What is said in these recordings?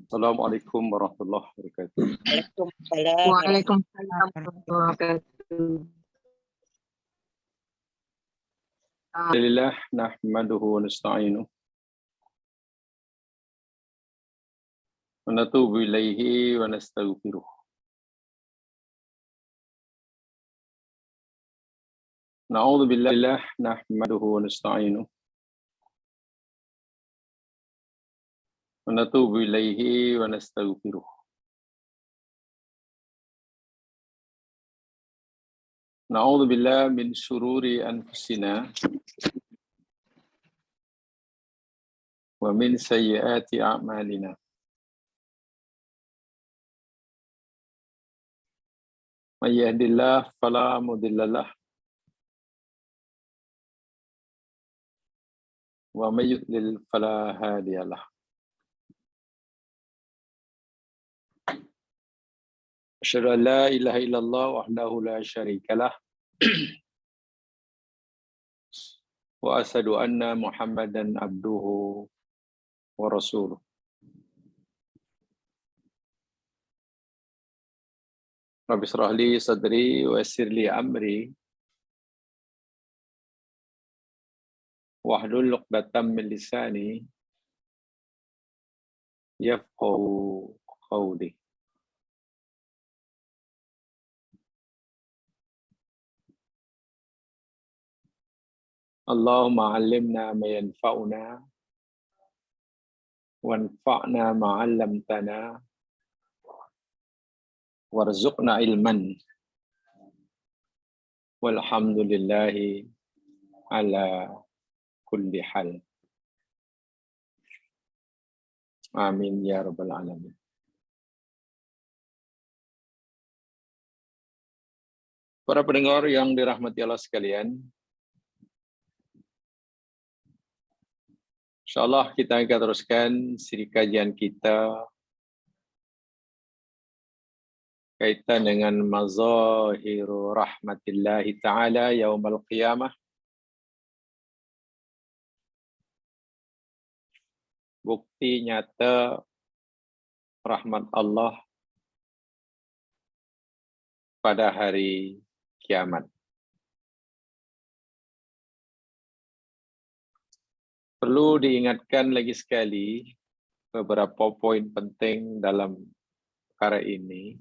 Assalamualaikum warahmatullahi wabarakatuh. Waalaikumsalam. Waalaikumsalam warahmatullahi wabarakatuh. Alhamdulillah nahmaduhu wa nasta'inuhu wa natubu ilaihi wa nastaghfiruh. Na'udzu billahi nahmaduhu wa nasta'inuhu wa natubu ilaihi wa nastaghfiruh. Na'udzu billahi min syururi anfusina wa min sayyiati a'malina. May yahdihillahu fala mudilla lahu wa may yudlil fala hadiya lahu. Asyhadu an la ilaha illallah wahdahu la syarika lah wa asyhadu anna Muhammadan abduhu wa rasuluh. Rabbi shrah li sadri wa yassir li amri wahlul 'uqdatam min lisani yafqahu qawli. Allahumma 'allimna ma yanfa'una wanfa'na ma 'allamtana warzuqna ilman walhamdulillahi ala kulli hal. Amin ya rabbal alamin. Para pendengar yang dirahmati Allah sekalian, insyaallah kita akan teruskan siri kajian kita kaitan dengan mazahiru rahmatillahi ta'ala yaumal qiyamah. Bukti nyata rahmat Allah pada hari kiamat. Perlu diingatkan lagi sekali beberapa poin penting dalam perkara ini.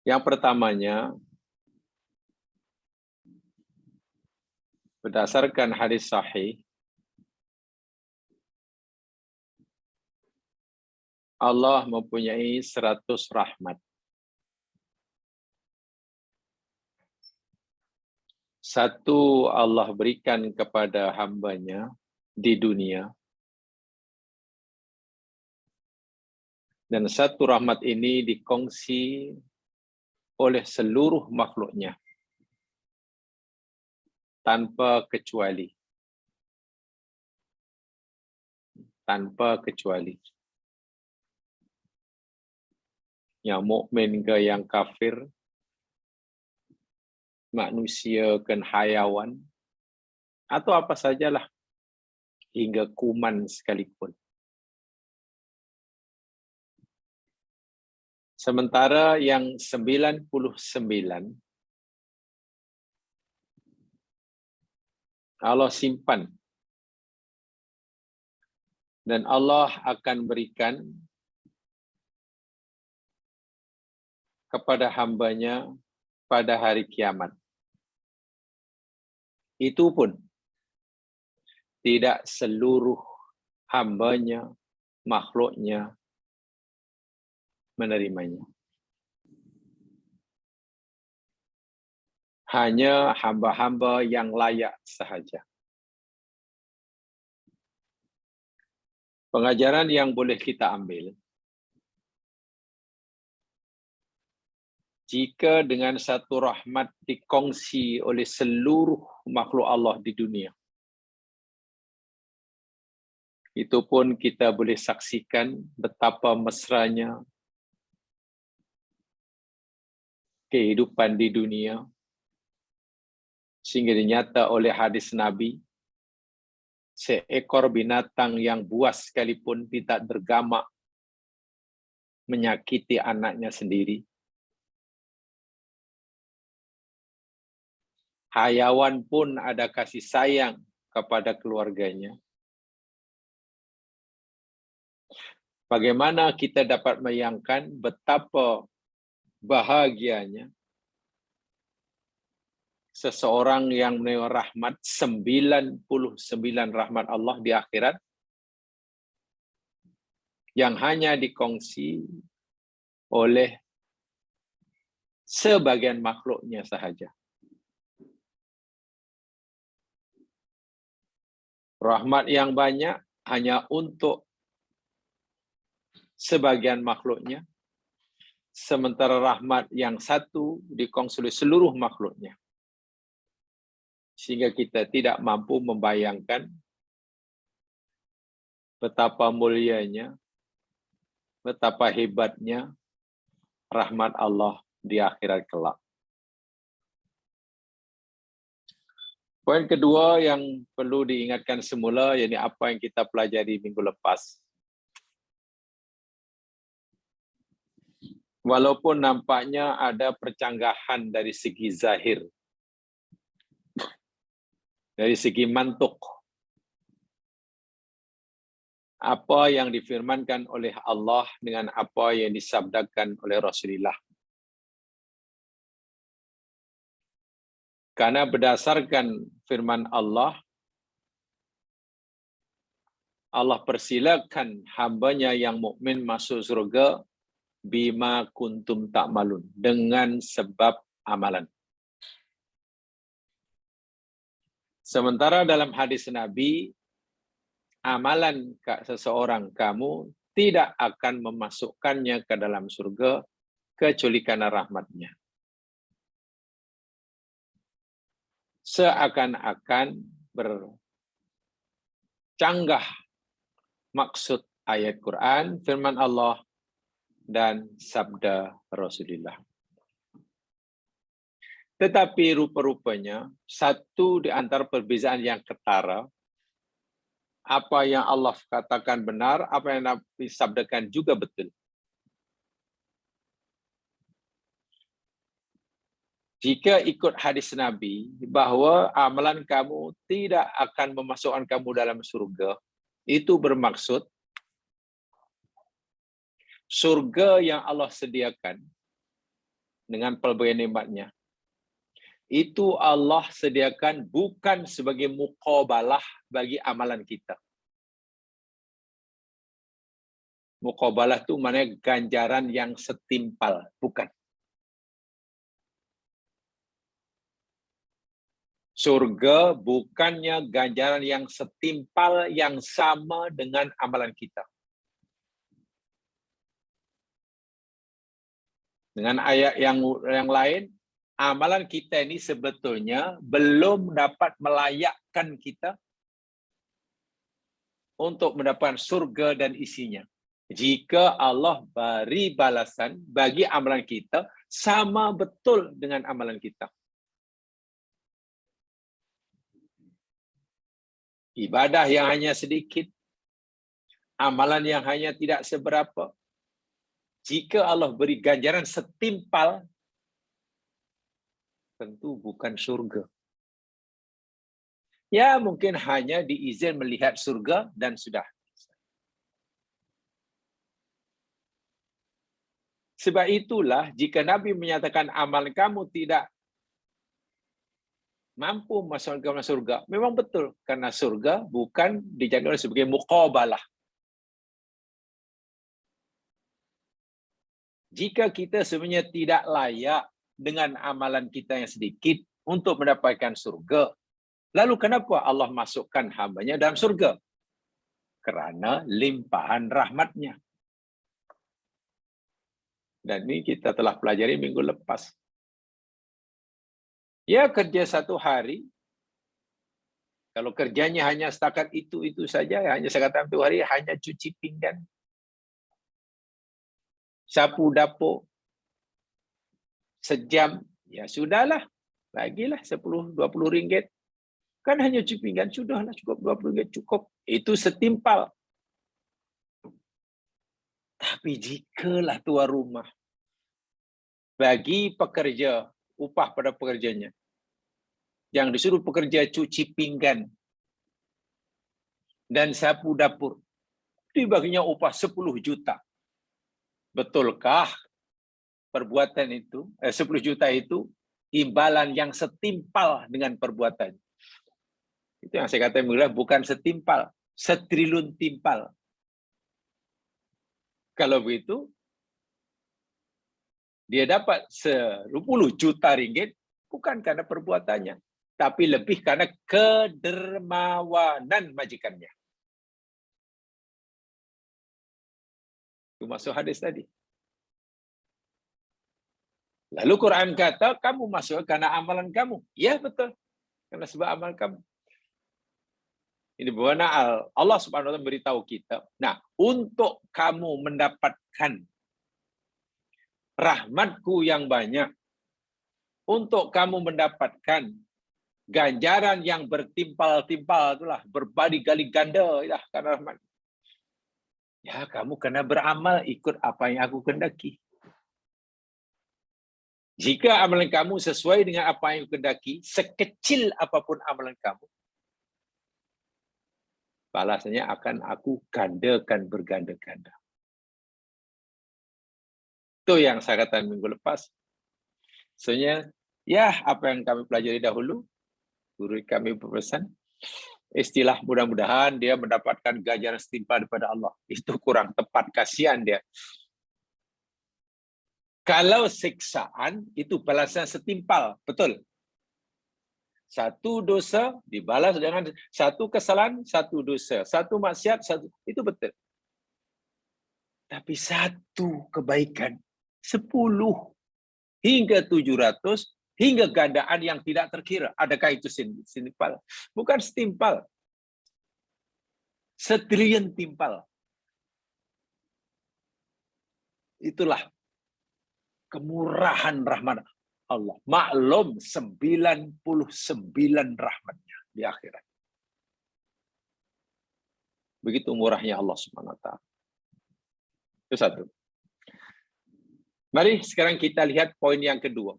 Yang pertamanya, berdasarkan hadis sahih, Allah mempunyai 100 rahmat. Satu Allah berikan kepada hambanya di dunia, dan satu rahmat ini dikongsi oleh seluruh makhluknya tanpa kecuali. Tanpa kecuali. Yang mukmin ke yang kafir, manusia ke hayawan, atau apa sajalah, hingga kuman sekalipun. Sementara yang 99 Allah simpan, dan Allah akan berikan kepada hambanya pada hari kiamat. Itu pun tidak seluruh hambanya, makhluknya menerimanya. Hanya hamba-hamba yang layak sahaja. Pengajaran yang boleh kita ambil, jika dengan satu rahmat dikongsi oleh seluruh makhluk Allah di dunia, itu pun kita boleh saksikan betapa mesranya kehidupan di dunia, sehingga dinyata oleh hadis Nabi, seekor binatang yang buas sekalipun tidak bergamak menyakiti anaknya sendiri. Hayawan pun ada kasih sayang kepada keluarganya. Bagaimana kita dapat bayangkan betapa bahagianya seseorang yang menerima rahmat 99 rahmat Allah di akhirat yang hanya dikongsi oleh sebagian makhluknya sahaja. Rahmat yang banyak hanya untuk sebagian makhluknya, sementara rahmat yang satu dikongsi oleh seluruh makhluknya. Sehingga kita tidak mampu membayangkan betapa mulianya, betapa hebatnya rahmat Allah di akhirat kelak. Poin kedua yang perlu diingatkan semula, yakni apa yang kita pelajari minggu lepas. Walaupun nampaknya ada percanggahan dari segi zahir, dari segi mantuk, apa yang difirmankan oleh Allah dengan apa yang disabdakan oleh Rasulullah. Karena berdasarkan firman Allah, Allah persilakan hambanya yang mukmin masuk surga bima kuntum ta'malun, dengan sebab amalan. Sementara dalam hadis Nabi, amalan seseorang kamu tidak akan memasukkannya ke dalam surga kecuali karena rahmatnya. Seakan-akan bercanggah maksud ayat Quran, firman Allah, dan sabda Rasulullah. Tetapi rupa-rupanya, satu di antara perbezaan yang ketara, apa yang Allah katakan benar, apa yang Nabi sabdakan juga betul. Jika ikut hadis Nabi, bahwa amalan kamu tidak akan memasukkan kamu dalam surga, itu bermaksud surga yang Allah sediakan dengan pelbagai nikmatnya, itu Allah sediakan bukan sebagai muqabalah bagi amalan kita. Muqabalah itu maknanya ganjaran yang setimpal, bukan. Surga bukannya ganjaran yang setimpal, yang sama dengan amalan kita. Dengan ayat yang lain, amalan kita ini sebetulnya belum dapat melayakkan kita untuk mendapatkan surga dan isinya. Jika Allah beri balasan bagi amalan kita sama betul dengan amalan kita. Ibadah yang hanya sedikit, amalan yang hanya tidak seberapa, jika Allah beri ganjaran setimpal, tentu bukan surga. Ya, mungkin hanya diizin melihat surga dan sudah. Sebab itulah, jika Nabi menyatakan amal kamu tidak mampu masuk ke dalam surga, memang betul. Karena surga bukan dijadikan sebagai muqabalah. Jika kita sebenarnya tidak layak dengan amalan kita yang sedikit untuk mendapatkan surga, lalu kenapa Allah masukkan hambanya dalam surga? Kerana limpahan rahmatnya. Dan ini kita telah pelajari minggu lepas. Ya, kerja satu hari, kalau kerjanya hanya setakat itu saja, hanya setakat satu hari, hanya cuci pinggan, sapu dapur, sejam, ya sudahlah, bagilah 10-20 ringgit. Kan hanya cuci pinggan, sudahlah cukup 20 ringgit cukup. Itu setimpal. Tapi jikalah tuan rumah bagi pekerja, upah pada pekerjanya, yang disuruh pekerja cuci pinggan dan sapu dapur, dibaginya upah 10 juta. Betulkah perbuatan itu, 10 juta itu imbalan yang setimpal dengan perbuatan? Itu yang saya katakan bukan setimpal, setriliun timpal. Kalau begitu, dia dapat 10 juta ringgit bukan karena perbuatannya, tapi lebih karena kedermawanan majikannya. Itu masuk hadis tadi. Lalu Quran kata, kamu masuk karena amalan kamu. Ya betul, karena sebab amal kamu. Ini bagaimana Allah Subhanahu wa taala beritahu kita. Nah, untuk kamu mendapatkan rahmatku yang banyak, untuk kamu mendapatkan ganjaran yang bertimpal-timpal, itulah berkali-kali ganda, itulah karena rahmat. Ya, kamu kena beramal ikut apa yang aku kehendaki. Jika amalan kamu sesuai dengan apa yang aku kehendaki, sekecil apapun amalan kamu, balasannya akan aku gandakan berganda-ganda. Itu yang saya katakan minggu lepas. Sebenarnya, ya apa yang kami pelajari dahulu, guru kami berpesan, istilah mudah-mudahan dia mendapatkan ganjaran setimpal daripada Allah. Itu kurang tepat, kasihan dia. Kalau siksaan, itu balasan setimpal, betul. Satu dosa dibalas dengan satu kesalahan, satu dosa. Satu maksiat, satu. Itu betul. Tapi satu kebaikan, 10 hingga 700, hingga gandaan yang tidak terkira. Adakah itu setimpal? Bukan setimpal. Setriliun timpal. Itulah kemurahan rahmat Allah. Maklum 99 rahmatnya di akhirat. Begitu murahnya Allah Subhanahu wa taala. Itu satu. Mari sekarang kita lihat poin yang kedua.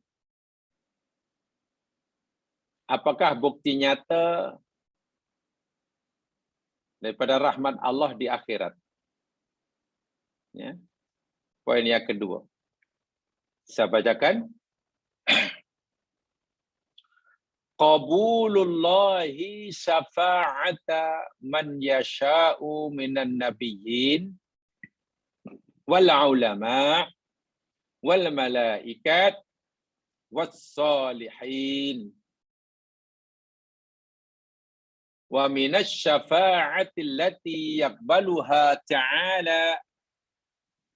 Apakah bukti nyata daripada rahmat Allah di akhirat? Ya. Poin yang kedua. Saya bacakan. Qabulullahi syafa'ata man yasha'u minan nabiyyin wal ulama wal malaikat was salihin. Wa minasy syafa'ati allati yaqbaluha ta'ala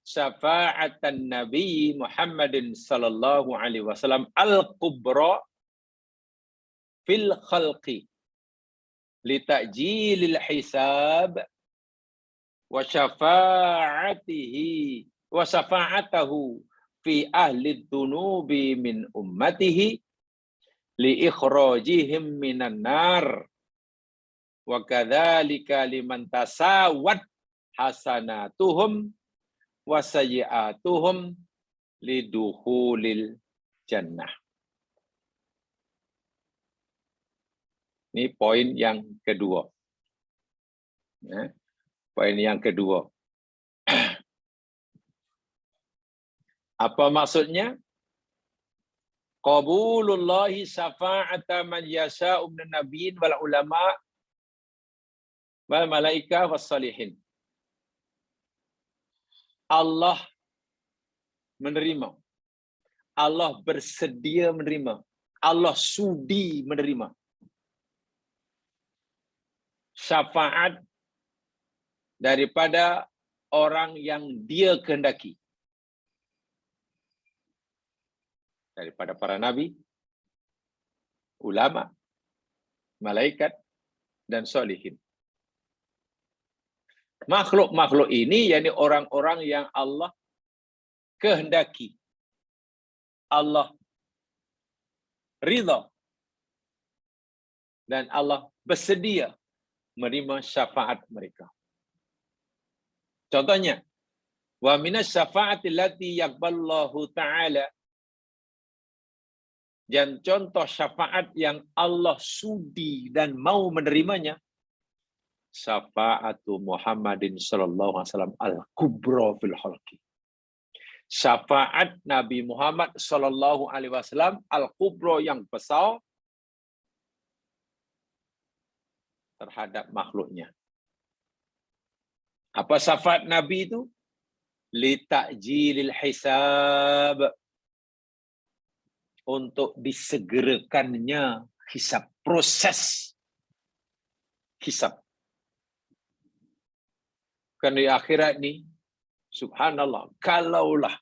syafa'atan Nabi Muhammadin sallallahu alaihi wasallam al-kubra fil khalqi li ta'jilil hisab wa syafa'atihi wa syafa'atahu fi ahli dhunubi min ummatihi li ikhrajihim minan nar wa kadzalika liman tasawwat hasanatuhum wa sayyi'atuhum lidukhulil jannah. Ini poin yang kedua. Ya, poin yang kedua. Apa maksudnya? Qabulullahi syafa'ata man yasha'u minan nabiyyin wal ulama wal malaika was salihin. Allah menerima. Allah bersedia menerima. Allah sudi menerima syafaat daripada orang yang dia kehendaki. Daripada para nabi, ulama, malaikat, dan solihin. Makhluk-makhluk ini, yakni orang-orang yang Allah kehendaki. Allah ridha Dan Allah bersedia menerima syafaat mereka. Contohnya, wa minas syafa'ati allati yaqballahu ta'ala. Dan contoh syafaat yang Allah sudi dan mau menerimanya, syafa'atu Muhammadin sallallahu alaihi wasallam al-kubra fil khalqi. Syafaat Nabi Muhammad sallallahu alaihi wasallam al-kubra yang besar terhadap makhluknya. Apa syafaat Nabi itu? Li ta'jilil hisab, untuk disegerakannya hisab, proses hisab. Kan di akhirat ni, subhanallah, kalaulah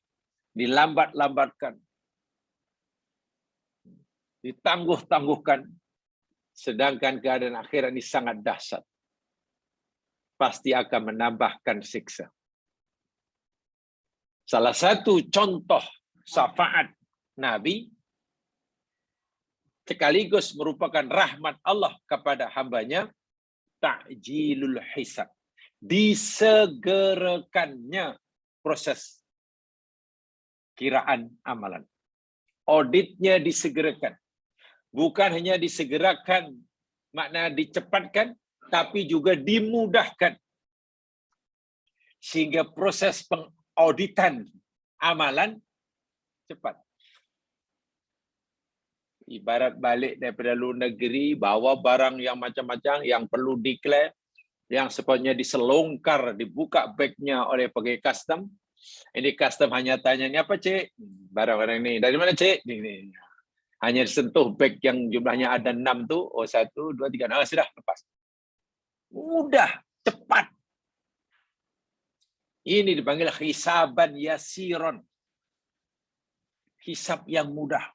dilambat-lambatkan, ditangguh-tangguhkan, sedangkan keadaan akhirat ini sangat dahsyat, pasti akan menambahkan siksa. Salah satu contoh syafaat Nabi sekaligus merupakan rahmat Allah kepada hambanya, ta'jilul hisab, disegerakannya proses kiraan amalan. Auditnya disegerakan. Bukan hanya disegerakan, makna dicepatkan, tapi juga dimudahkan. Sehingga proses pengauditan amalan cepat. Ibarat balik daripada luar negeri, bawa barang yang macam-macam, yang perlu declare, yang sepatutnya diselongkar, dibuka bagnya oleh pegawai custom. Ini custom hanya tanya, ni apa cik? Barang-barang ni. Dari mana cik? Ni. Hanya disentuh bag yang jumlahnya ada 6 tu. Oh 1, 2, 3. Sudah, lepas. Mudah, cepat. Ini dipanggil hisaban yasiron. Hisab yang mudah.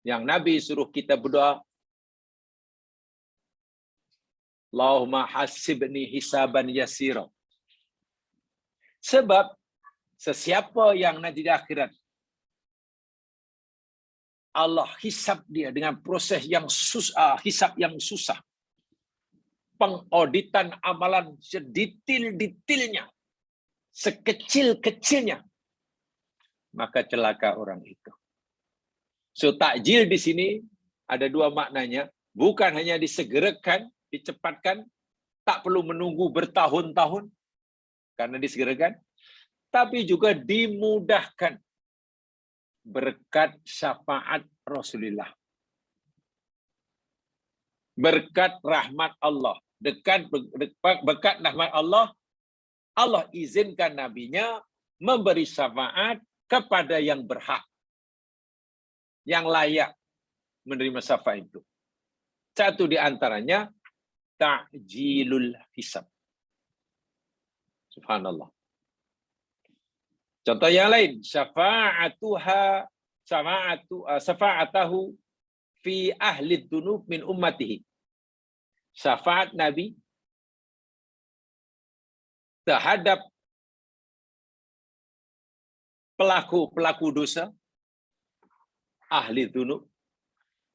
Yang Nabi suruh kita berdoa, Allahumma hasibni hisaban yasira. Sebab sesiapa yang nanti di akhirat Allah hisab dia dengan proses yang susah, hisab yang susah. Pengauditan amalan sedetail-detailnya, sekecil-kecilnya, maka celaka orang itu. So takjil di sini ada dua maknanya, bukan hanya disegerakan, dicepatkan, tak perlu menunggu bertahun-tahun karena disegerakan, tapi juga dimudahkan berkat syafaat Rasulullah, berkat rahmat Allah, berkat rahmat Allah, Allah izinkan nabinya memberi syafaat kepada yang berhak, yang layak menerima syafaat itu. Satu di antaranya ta'jilul hisab. Subhanallah. Contoh yang lain, syafa'atahu fi ahli dzunub min ummatihi. Syafaat Nabi terhadap pelaku dosa ahli dzunub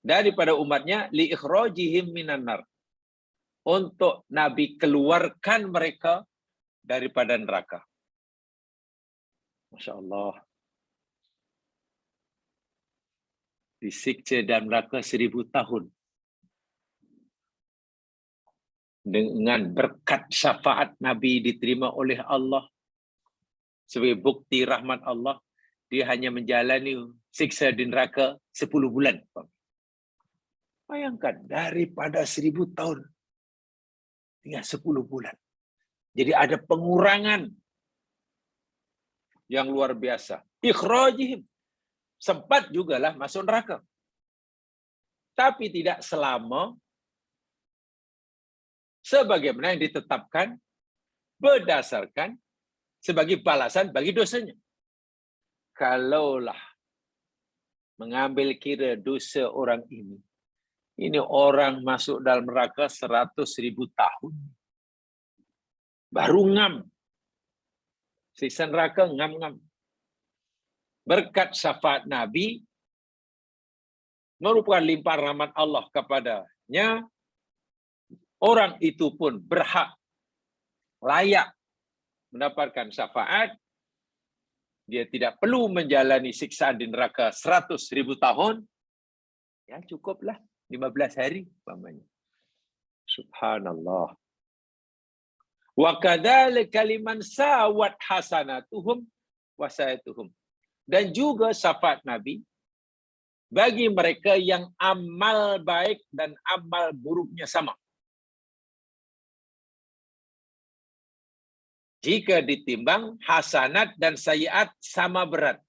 daripada umatnya, li ikhrajihim minan nar, untuk Nabi keluarkan mereka daripada neraka. Masya Allah. Disiksa dalam neraka 1000 tahun. Dengan berkat syafaat Nabi diterima oleh Allah, sebagai bukti rahmat Allah, dia hanya menjalani siksa di neraka 10 bulan. Bayangkan, daripada 1000 tahun tinggal 10 bulan. Jadi ada pengurangan yang luar biasa. Ikhrajihim. Sempat jugalah masuk neraka. Tapi tidak selama, sebagaimana yang ditetapkan berdasarkan sebagai balasan bagi dosanya. Kalaulah mengambil kira dosa orang ini orang masuk dalam neraka 100.000 tahun. Baru ngam. Siksa neraka ngam-ngam. Berkat syafaat Nabi, merupakan limpahan rahmat Allah kepadanya, orang itu pun berhak, layak mendapatkan syafaat. Dia tidak perlu menjalani siksaan di neraka 100.000 tahun. Ya cukuplah 15 hari umpamanya. Subhanallah. Wa kadzalika liman sawat hasanatuhum wa sayatuhum. Dan juga syafaat Nabi bagi mereka yang amal baik dan amal buruknya sama. Jika ditimbang, hasanat dan sayiat sama berat.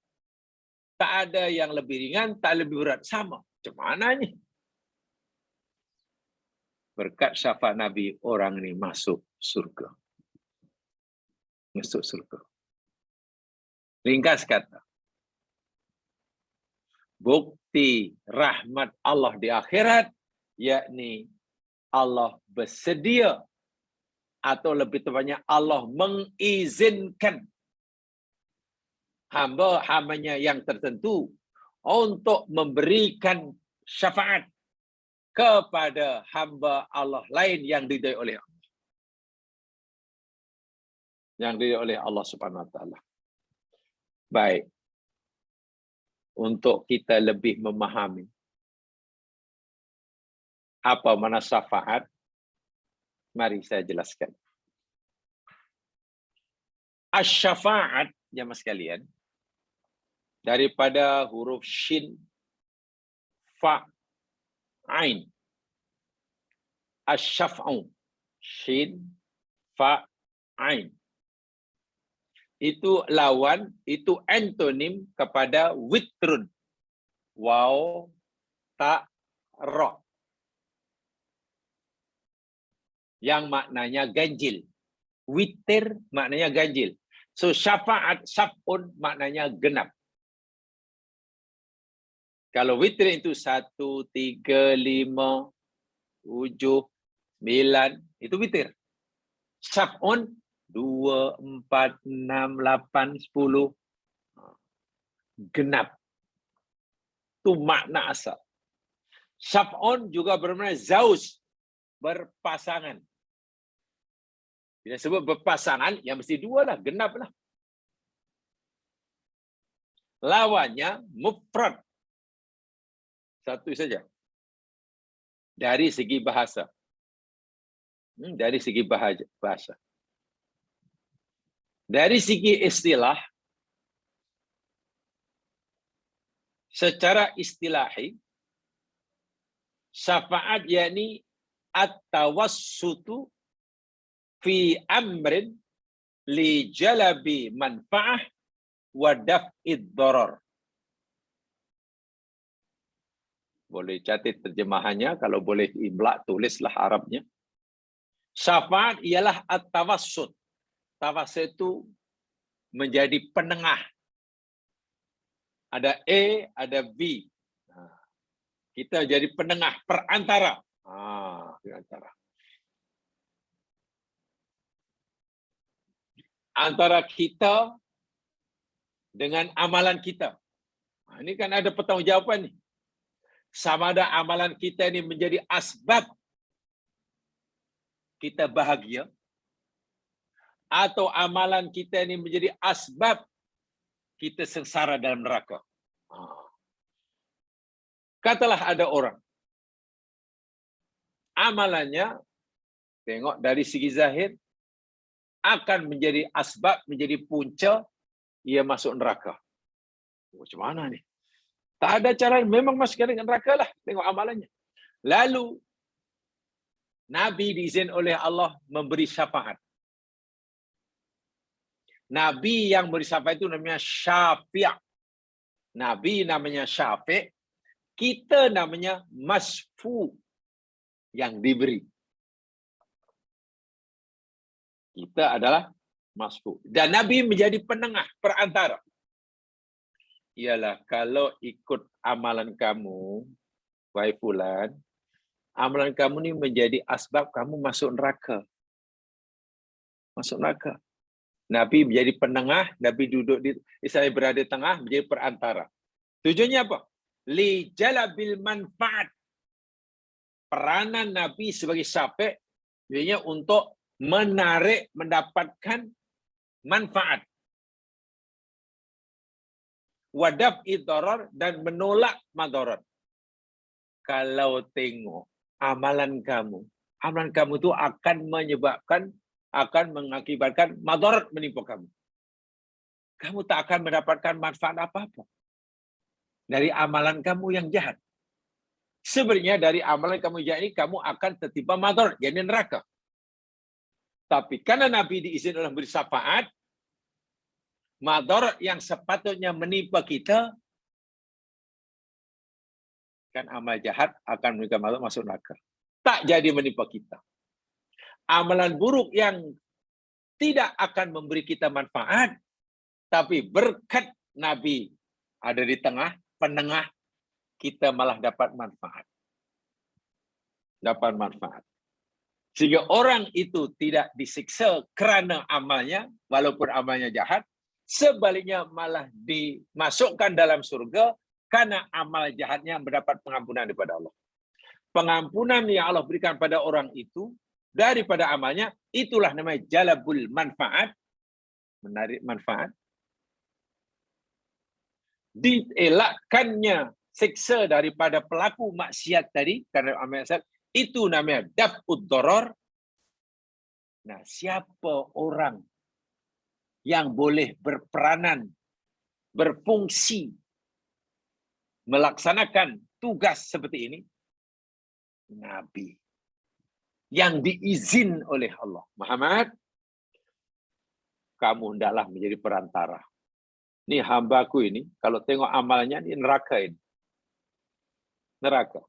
Tak ada yang lebih ringan, tak lebih berat. Sama. Macam mana ni? Berkat syafaat Nabi, orang ini masuk surga. Masuk surga. Ringkas kata, bukti rahmat Allah di akhirat, yakni Allah bersedia, atau lebih tepatnya Allah mengizinkan hamba-hambanya yang tertentu untuk memberikan syafaat kepada hamba Allah lain yang diridai oleh Allah. Yang diridai oleh Allah Subhanahu wa taala. Baik. Untuk kita lebih memahami apa makna syafaat, mari saya jelaskan. Asy-syafa'at, jamaah sekalian, daripada huruf shin, fa, ain. Asy-syaf'u, shin, fa, ain. Itu lawan, itu antonim kepada witrun. Waw, ta, ro. Yang maknanya ganjil. Witir maknanya ganjil. So syafaat, sab'un maknanya genap. Kalau witir itu 1, 3, 5, 7, 9, itu witir. Sab'un 2, 4, 6, 8, 10. Genap. Itu makna asal. Sab'un juga bermakna zaus, berpasangan. Bila sebut berpasangan, yang mesti 2 lah, genap lah. Lawannya mufrad. 1 saja. Dari segi bahasa. Dari segi bahasa. Dari segi istilah, secara istilahi, syafaat yakni at-tawassutu fi amrin li jalabi manfa'ah wa daf'id darar. Boleh catat terjemahannya, kalau boleh imla tulislah Arabnya. Syafaat ialah at-tawassut. Tawassut itu menjadi penengah. Ada A, ada B. Kita jadi penengah, perantara. Perantara. Antara kita dengan amalan kita. Ini kan ada pertanggungjawaban ni. Sama ada amalan kita ini menjadi asbab kita bahagia, atau amalan kita ini menjadi asbab kita sengsara dalam neraka. Katalah ada orang, amalannya, tengok dari segi zahir, akan menjadi asbab, menjadi punca, ia masuk neraka. Macam mana ni? Tak ada cara, memang masuk ke neraka lah, tengok amalannya. Lalu, Nabi diizin oleh Allah memberi syafaat. Nabi yang beri syafaat itu namanya syafi'. Nabi namanya syafi', kita namanya masfu, yang diberi. Kita adalah masfu. Dan Nabi menjadi penengah, perantara. Ialah kalau ikut amalan kamu, wahai fulan, amalan kamu ni menjadi asbab kamu masuk neraka. Masuk neraka. Nabi menjadi penengah, Nabi duduk di, saya berada di tengah, menjadi perantara. Tujuannya apa? li jalabil manfaat. Peranan Nabi sebagai syafi' sebenarnya untuk menarik, mendapatkan manfaat. Wadab idarar, dan menolak madarat. Kalau tengok amalan kamu itu akan menyebabkan, akan mengakibatkan madarat menimpa kamu. Kamu tak akan mendapatkan manfaat apa-apa dari amalan kamu yang jahat. Sebenarnya dari amalan kamu jahat ini, kamu akan tertimpa madarat, yakni neraka. Tapi karena Nabi diizinkan oleh beri syafaat, madarat yang sepatutnya menimpa kita, kan amal jahat akan menimpa madarat masuk neraka. Tak jadi menimpa kita. Amalan buruk yang tidak akan memberi kita manfaat, tapi berkat Nabi ada di tengah, penengah, kita malah dapat manfaat. Dapat manfaat. Sehingga orang itu tidak disiksa kerana amalnya, walaupun amalnya jahat, sebaliknya malah dimasukkan dalam surga karena amal jahatnya mendapat pengampunan daripada Allah. Pengampunan yang Allah berikan pada orang itu daripada amalnya, itulah namanya jalabul manfaat, menarik manfaat. Dielakkannya siksa daripada pelaku maksiat tadi, karena amal maksiat, itu namanya daf'ud darar. Nah, siapa orang yang boleh berperanan, berfungsi, melaksanakan tugas seperti ini? Nabi. Yang diizin oleh Allah. Muhammad, kamu hendaklah menjadi perantara. Ini hambaku ini, kalau tengok amalnya, ini neraka ini. Neraka.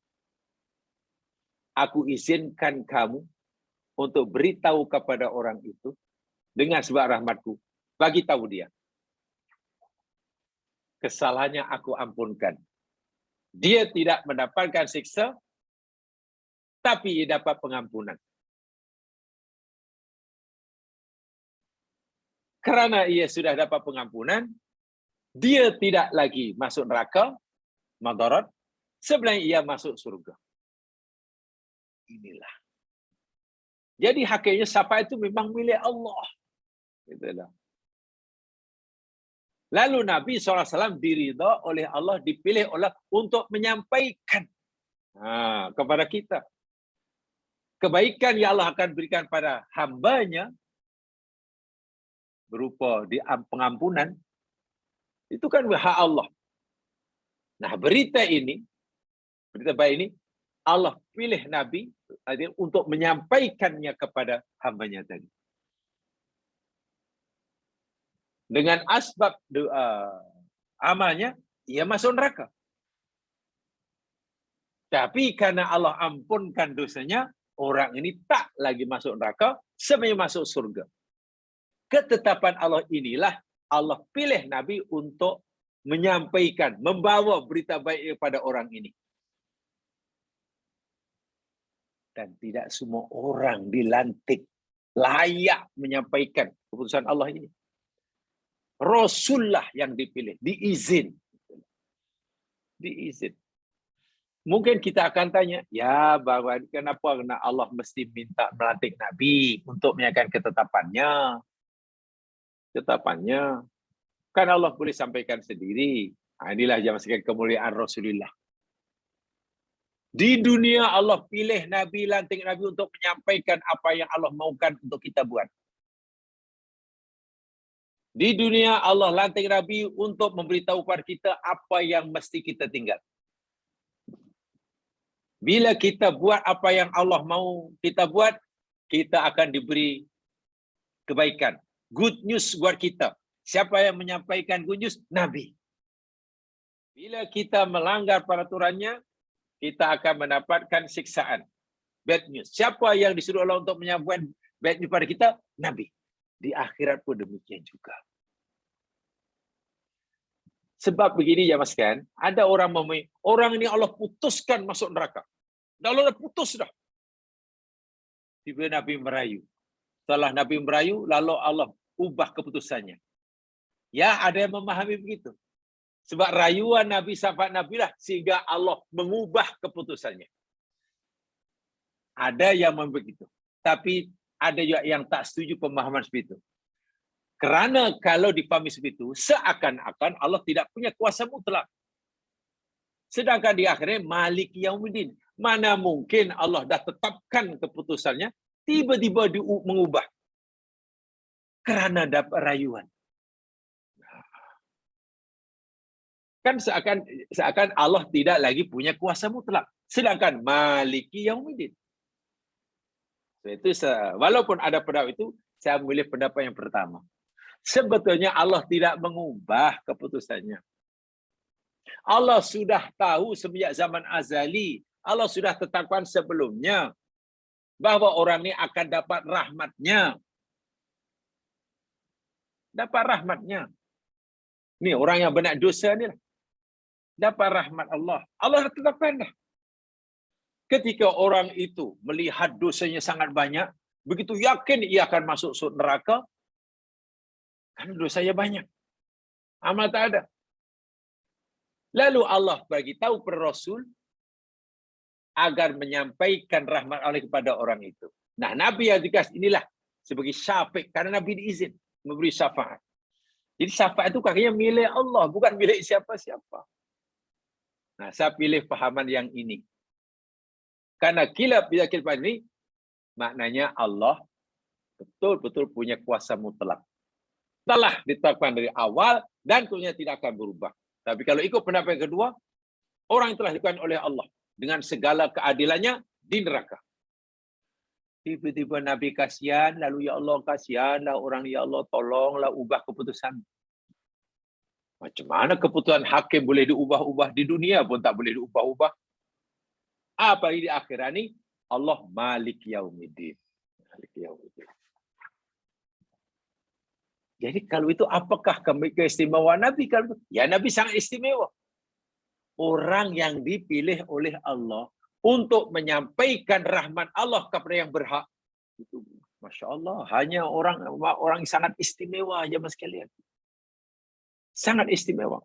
Aku izinkan kamu untuk beritahu kepada orang itu dengan sebab rahmatku. Bagi tahu dia. Kesalahannya aku ampunkan. Dia tidak mendapatkan siksa, tapi dia dapat pengampunan. Kerana ia sudah dapat pengampunan, dia tidak lagi masuk neraka, madarat, sebenarnya ia masuk surga. Inilah. Jadi hakikatnya syafaat itu memang milik Allah. Itulah. Lalu Nabi SAW diridha oleh Allah, dipilih oleh untuk menyampaikan kepada kita. Kebaikan yang Allah akan berikan pada hambanya, berupa pengampunan, itu kan hak Allah. Nah, berita baik ini, Allah pilih Nabi untuk menyampaikannya kepada hambanya tadi. Dengan asbab amalnya, ia masuk neraka. Tapi karena Allah ampunkan dosanya, orang ini tak lagi masuk neraka, sebenarnya masuk surga. Ketetapan Allah inilah Allah pilih Nabi untuk menyampaikan, membawa berita baik kepada orang ini. Dan tidak semua orang dilantik layak menyampaikan keputusan Allah ini. Rasulullah yang dipilih, diizin. Mungkin kita akan tanya, ya bahwa kenapa Allah mesti minta melantik Nabi untuk menyampaikan ketetapannya? Kan Allah boleh sampaikan sendiri. Inilah yang masukkan kemuliaan Rasulullah. Di dunia Allah pilih Nabi, lantik Nabi untuk menyampaikan apa yang Allah maukan untuk kita buat. Di dunia Allah lantik Nabi untuk memberitahu kepada kita apa yang mesti kita tinggal. Bila kita buat apa yang Allah mau kita buat, kita akan diberi kebaikan. Good news buat kita. Siapa yang menyampaikan good news? Nabi. Bila kita melanggar peraturannya, kita akan mendapatkan siksaan. Bad news. Siapa yang disuruh Allah untuk menyampaikan bad news pada kita? Nabi. Di akhirat pun demikian juga. Sebab begini ya mas kan, ada orang ini Allah putuskan masuk neraka. Allah dah putus dah. Tiba Nabi merayu. Setelah Nabi merayu, lalu Allah ubah keputusannya. Ya, ada yang memahami begitu. Sebab rayuan Nabi, syafaat Nabi lah sehingga Allah mengubah keputusannya. Ada yang begitu. Tapi ada juga yang tak setuju pemahaman seperti itu. Kerana kalau dipahami seperti itu, seakan-akan Allah tidak punya kuasa mutlak. Sedangkan di akhirnya Malik Yaumiddin. Mana mungkin Allah dah tetapkan keputusannya, tiba-tiba mengubah. Kerana dapat rayuan. Kan seakan Allah tidak lagi punya kuasa mutlak. Sedangkan Maliki Yaumiddin. Itu walaupun ada pendapat itu, saya memilih pendapat yang pertama. Sebetulnya Allah tidak mengubah keputusannya. Allah sudah tahu sejak zaman azali. Allah sudah tetapkan sebelumnya bahwa orang ini akan dapat rahmatnya. Dapat rahmatnya. Ni orang yang banyak dosa ni lah. Dapat rahmat Allah. Allah tetapkan dah. Ketika orang itu melihat dosanya sangat banyak, begitu yakin ia akan masuk neraka, kan dosanya banyak. Amal tak ada. Lalu Allah bagi tahu kepada Rasul agar menyampaikan rahmat Allah kepada orang itu. Nah, Nabi yang dikasih inilah sebagai syafiq karena Nabi diizin memberi syafaat. Jadi syafaat itu kakaknya milik Allah, bukan milik siapa-siapa. Nah, saya pilih pahaman yang ini. Karena bila kilap ini, maknanya Allah betul-betul punya kuasa mutlak. Telah ditetapkan dari awal dan kemudian tidak akan berubah. Tapi kalau ikut pendapat yang kedua, orang yang telah ditetapkan oleh Allah dengan segala keadilannya di neraka. Tiba-tiba Nabi kasihan, lalu ya Allah kasihanlah orang, ya Allah tolonglah ubah keputusan. Macam mana keputusan hakim boleh diubah-ubah, di dunia pun tak boleh diubah-ubah. Apa di akhirat ni? Allah Malik Yaumiddin. Malik Yaumiddin. Jadi kalau itu apakah keistimewaan Nabi? Kalau ya Nabi sangat istimewa. Orang yang dipilih oleh Allah untuk menyampaikan rahmat Allah kepada yang berhak. Itu Masya Allah. Hanya orang yang sangat istimewa aja mas sekalian. Sangat istimewa.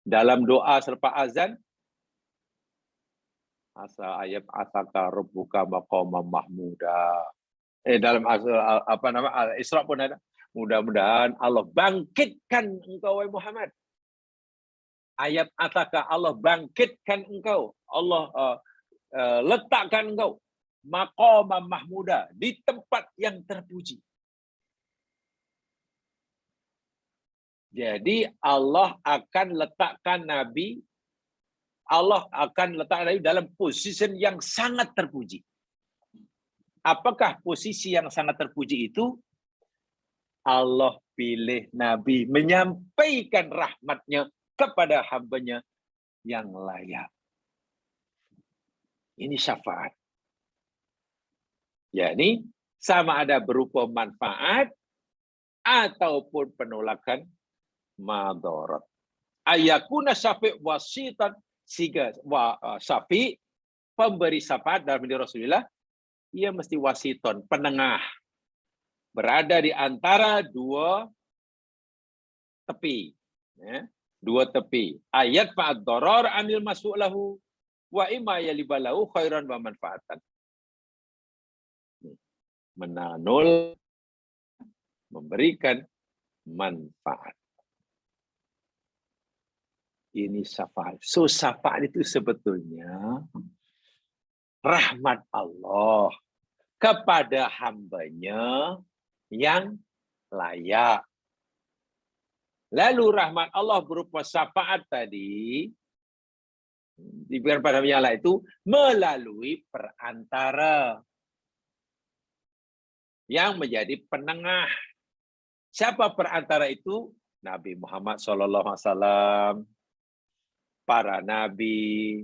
Dalam doa selepas azan, asa ayat ataka rabbuka maqaman mahmuda. Dalam Isra pun ada. Mudah-mudahan Allah bangkitkan engkau wahai Muhammad. Ayat ataka Allah bangkitkan engkau. Allah letakkan engkau maqaman mahmuda di tempat yang terpuji. Jadi Allah akan letakkan Nabi, Allah akan letakkan Nabi dalam posisi yang sangat terpuji. Apakah posisi yang sangat terpuji itu? Allah pilih Nabi menyampaikan rahmatnya kepada hambanya yang layak. Ini syafaat. Yani sama ada berupa manfaat ataupun penolakan madarat. Ayakuna syafi' wasitan, sehingga syafi' pemberi syafaat dalam diri Rasulullah, ia mesti wasiton, penengah. Berada di antara dua tepi. Ya, dua tepi. Ayat fa'ad darar anil mas'ulahu wa imma yalibalahu khairan wa manfaatan. Menanul, memberikan manfaat. Ini syafaat. So syafaat itu sebetulnya rahmat Allah kepada hambanya yang layak. Lalu rahmat Allah berupa syafaat tadi diberikan pada yang lain itu melalui perantara yang menjadi penengah. Siapa perantara itu? Nabi Muhammad SAW, para nabi,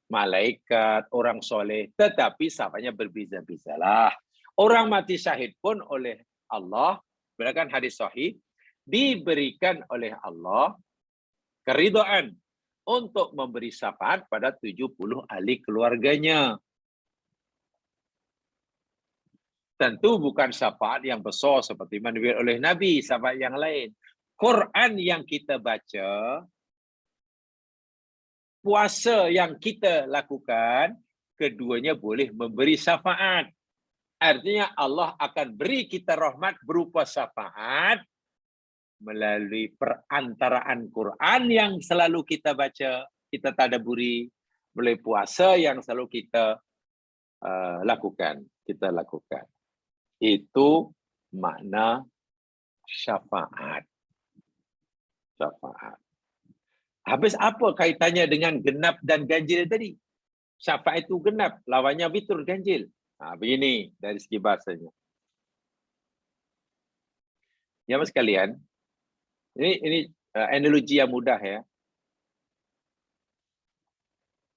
malaikat, orang soleh. Tetapi sahabatnya berbeza-bezalah. Orang mati syahid pun oleh Allah, berdasarkan hadis sahih, diberikan oleh Allah keridhaan untuk memberi syafaat pada 70 ahli keluarganya. Tentu bukan syafaat yang besar seperti yang diberikan oleh Nabi, syafaat yang lain. Quran yang kita baca, puasa yang kita lakukan, keduanya boleh memberi syafaat. Artinya Allah akan beri kita rahmat berupa syafaat melalui perantaraan Quran yang selalu kita baca, kita tadabburi, melalui puasa yang selalu kita lakukan. Itu makna syafaat. Syafaat. Habis apa kaitannya dengan genap dan ganjil tadi? Syafaat itu genap, lawannya witur, ganjil. Begini dari segi bahasanya. Ya mas sekalian, ini analogi yang mudah ya.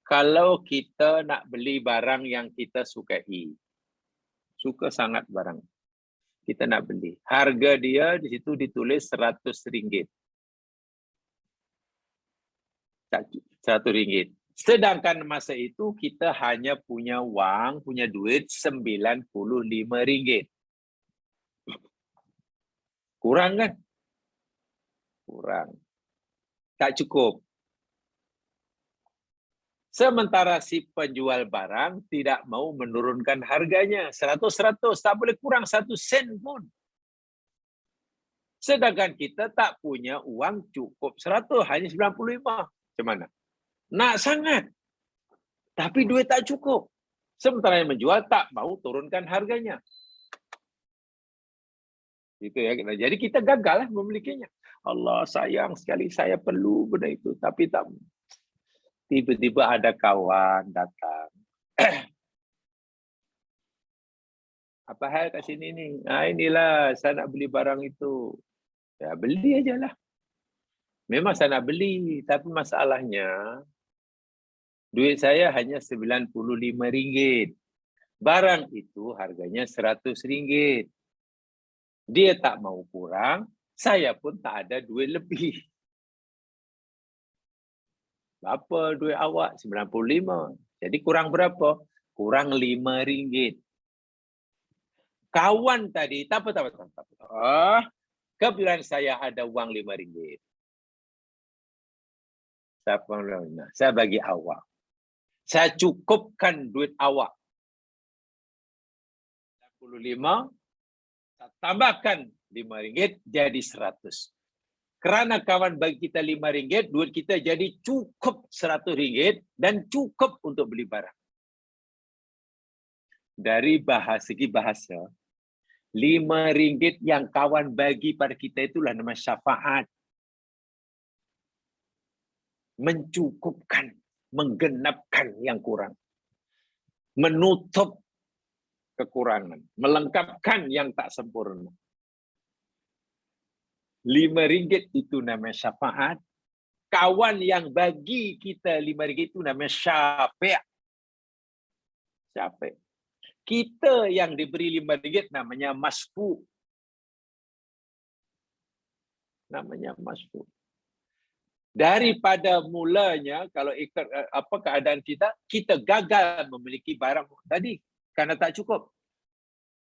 Kalau kita nak beli barang yang kita sukai, suka sangat barang, kita nak beli. Harga dia di situ ditulis RM100. RM100. Sedangkan masa itu kita hanya punya wang, punya duit RM95. Kurang kan? Kurang. Tak cukup. Sementara si penjual barang tidak mau menurunkan harganya. 100, tak boleh kurang 1 sen pun. Sedangkan kita tak punya uang cukup 100, hanya 95. Macam mana? Nak sangat. Tapi duit tak cukup. Sementara yang menjual tak mau turunkan harganya. Gitu ya. Jadi kita gagal memilikinya. Allah sayang sekali, saya perlu benda itu. Tapi tak. Tiba-tiba ada kawan datang. Apa hal kat sini ni? Inilah saya nak beli barang itu. Ya beli aja lah. Memang saya nak beli. Tapi masalahnya, duit saya hanya RM95. Barang itu harganya RM100. Dia tak mau kurang, saya pun tak ada duit lebih. Berapa duit awak? 95. Jadi kurang berapa? Kurang RM5. Kawan tadi, tak apa. Kebetulan saya ada uang RM5. Saya bagi awak. Saya cukupkan duit awak. 95, saya tambahkan RM5 jadi 100. Kerana kawan bagi kita RM5, duit kita jadi cukup RM100 dan cukup untuk beli barang. Dari segi bahasa, RM5 yang kawan bagi pada kita itulah nama syafaat. Mencukupkan, menggenapkan yang kurang. Menutup kekurangan, melengkapkan yang tak sempurna. RM5 itu namanya syafaat. Kawan yang bagi kita RM5 itu namanya syafi'. Syafi'. Kita yang diberi RM5 namanya masfu'. Namanya masfu'. Daripada mulanya, kalau ikut keadaan kita gagal memiliki barang tadi karena tak cukup.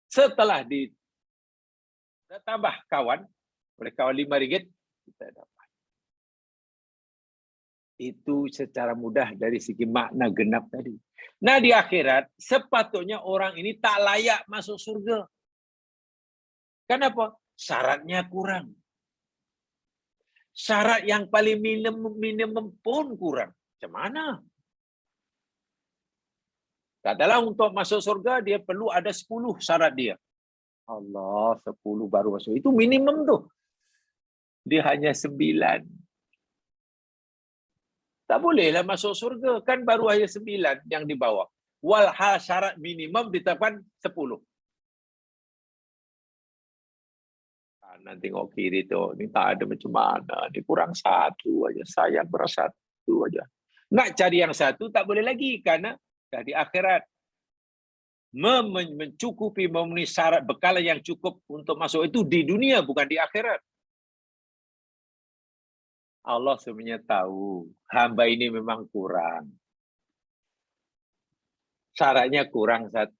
Setelah ditambah kawan, oleh kawan RM5, kita dapat. Itu secara mudah dari segi makna genap tadi. Nah di akhirat, sepatutnya orang ini tak layak masuk surga. Kenapa? Syaratnya kurang. Syarat yang paling minimum pun kurang. Macam mana? Katalah untuk masuk surga, dia perlu ada 10 syarat dia. Allah, 10 baru masuk. Itu minimum tu. Dia hanya 9. Tak bolehlah masuk surga. Kan baru hanya 9 yang di bawah. Walhal syarat minimum ditetapkan 10. Nanti tengok kiri tu. Ni tak ada macam mana. Ni kurang 1 aja. Saya berasa 1 aja. Nak cari yang 1 tak boleh lagi. Karena dah di akhirat. Mencukupi, memenuhi syarat bekalan yang cukup untuk masuk itu di dunia, bukan di akhirat. Allah sebenarnya tahu hamba ini memang kurang. Syaratnya kurang 1.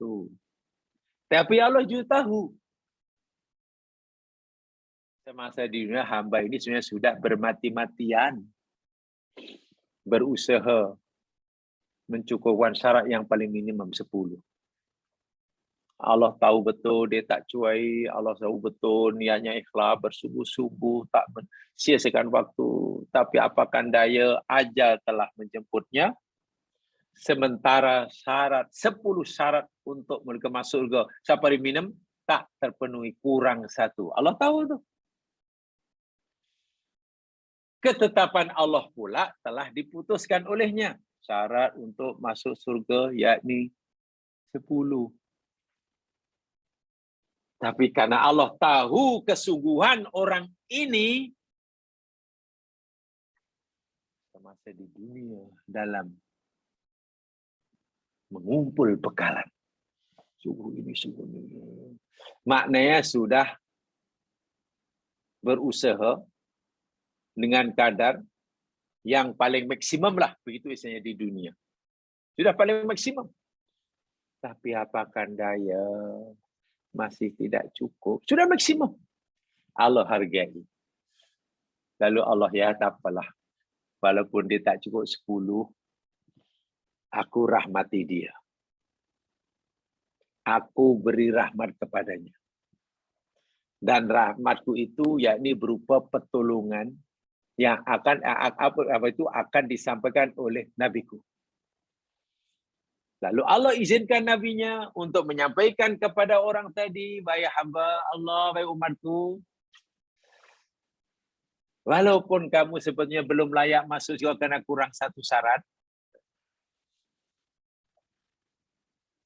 Tapi Allah juga tahu. Semasa di dunia hamba ini sebenarnya sudah bermati-matian berusaha mencukupkan syarat yang paling minimum 10. Allah tahu betul dia tak cuai, Allah tahu betul niatnya ikhlas, bersungguh-sungguh, tak sia-siakan waktu. Tapi apakan daya, ajal telah menjemputnya. Sementara 10 syarat untuk mereka masuk surga sampai minum tak terpenuhi, kurang 1. Allah tahu tu. Ketetapan Allah pula telah diputuskan olehnya. Syarat untuk masuk surga yakni 10. Tapi karena Allah tahu kesungguhan orang ini semasa di dunia dalam mengumpul bekalan. Sungguh ini, sungguh ini. Maknanya sudah berusaha dengan kadar yang paling maksimum lah. Begitu istilahnya di dunia. Sudah paling maksimum. Tapi apakan daya, masih tidak cukup. Sudah maksimum. Allah hargai. Lalu Allah, ya tak apalah. Walaupun dia tak cukup 10, aku rahmati dia. Aku beri rahmat kepadanya. Dan rahmatku itu yakni berupa pertolongan yang akan disampaikan oleh nabiku. Lalu Allah izinkan nabinya untuk menyampaikan kepada orang tadi, wahai hamba Allah, wahai umatku, walaupun kamu sebenarnya belum layak masuk surga karena kurang 1 syarat,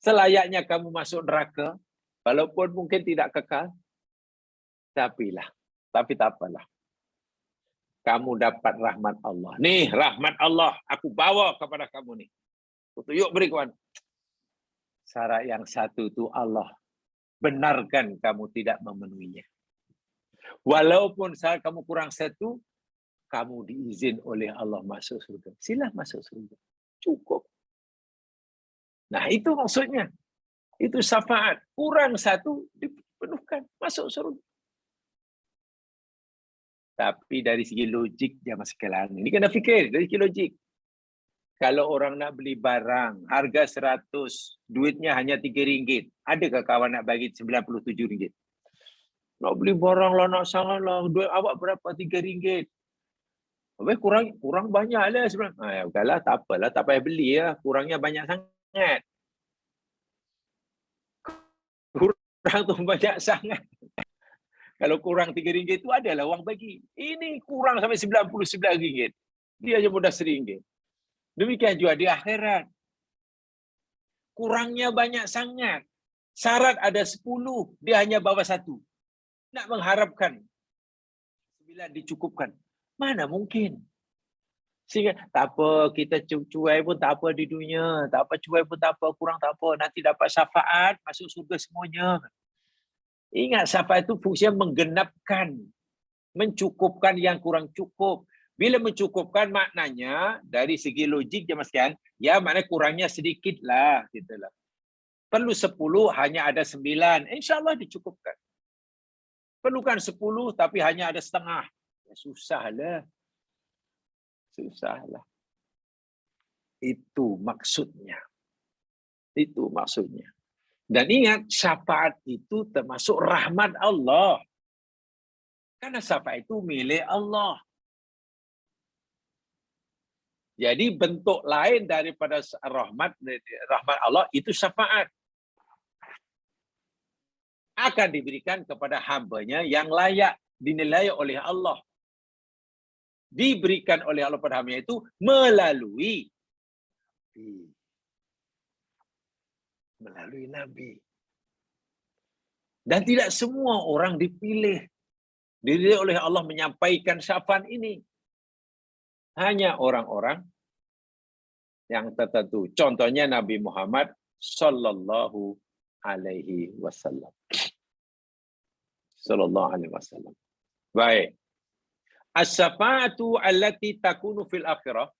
selayaknya kamu masuk neraka, walaupun mungkin tidak kekal, tapi tak apalah. Kamu dapat rahmat Allah. Nih rahmat Allah, aku bawa kepada kamu nih. Yuk beri kawan. Syarat yang 1 itu Allah benarkan kamu tidak memenuhinya. Walaupun saat kamu kurang 1, kamu diizin oleh Allah masuk surga. Sila masuk surga. Cukup. Nah itu maksudnya. Itu syafaat. Kurang 1 dipenuhkan. Masuk surga. Tapi dari segi logik jamaah sekalian. Ini kena fikir dari segi logik. Kalau orang nak beli barang, harga 100, duitnya hanya RM3. Adakah kawan nak bagi RM97? Nak beli barang lah, nak sangat lah. Duit awak berapa? RM3. Habis kurang banyak lah sebenarnya. Okeylah, tak apalah. Tak payah beli lah. Kurangnya banyak sangat. Kurang tu banyak sangat. Kalau kurang RM3 itu adalah wang bagi. Ini kurang sampai RM99. Dia hanya mudah RM1. Demikian juga di akhirat. Kurangnya banyak sangat. Syarat ada 10, dia hanya bawa 1. Nak mengharapkan 9 dicukupkan. Mana mungkin? Sehingga tak apa, kita cuai pun tak apa di dunia. Tak apa, cuai pun tak apa, kurang tak apa. Nanti dapat syafaat, masuk surga semuanya. Ingat, syafaat itu fungsinya menggenapkan. Mencukupkan yang kurang cukup. Bila mencukupkan maknanya dari segi logik jemaah sekalian, ya maknanya kurangnya sedikit lah, gitulah. Perlu 10 hanya ada 9, insya-Allah dicukupkan. Perlukan 10 tapi hanya ada setengah. Ya, susahlah. Susahlah. Itu maksudnya. Itu maksudnya. Dan ingat, syafaat itu termasuk rahmat Allah. Karena syafaat itu milik Allah. Jadi bentuk lain daripada rahmat Allah itu syafaat. Akan diberikan kepada hambanya yang layak dinilai oleh Allah. Diberikan oleh Allah pada hambanya itu melalui Nabi. Dan tidak semua orang dipilih oleh Allah menyampaikan syafaat ini. Hanya orang-orang yang tertentu. Contohnya Nabi Muhammad sallallahu alaihi wasallam. Sallallahu alaihi wasallam. Baik. As-syafa'atu allati takunu fil akhirah.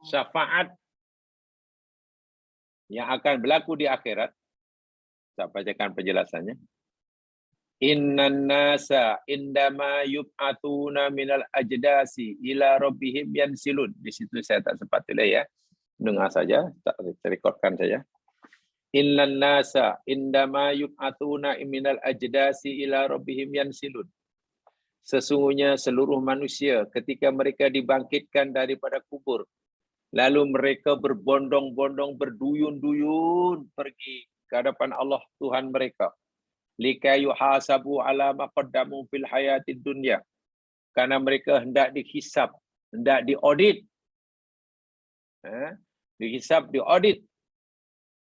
Syafaat yang akan berlaku di akhirat. Saya bacakan penjelasannya. Innan nasa indama yub'atuna minal ajdasi ila rabbihim yansilun. Di situ saya tak sempat tulis ya. Dengar saja, tak rekodkan saja. Innan nasa indama yub'atuna minal ajdasi ila rabbihim yansilun. Sesungguhnya seluruh manusia ketika mereka dibangkitkan daripada kubur, lalu mereka berbondong-bondong, berduyun-duyun pergi ke hadapan Allah Tuhan mereka. Likai yuhasabu ala ma qaddamu fil hayatid dunya. Karena mereka hendak dihisab, hendak diaudit. Dihisab, diaudit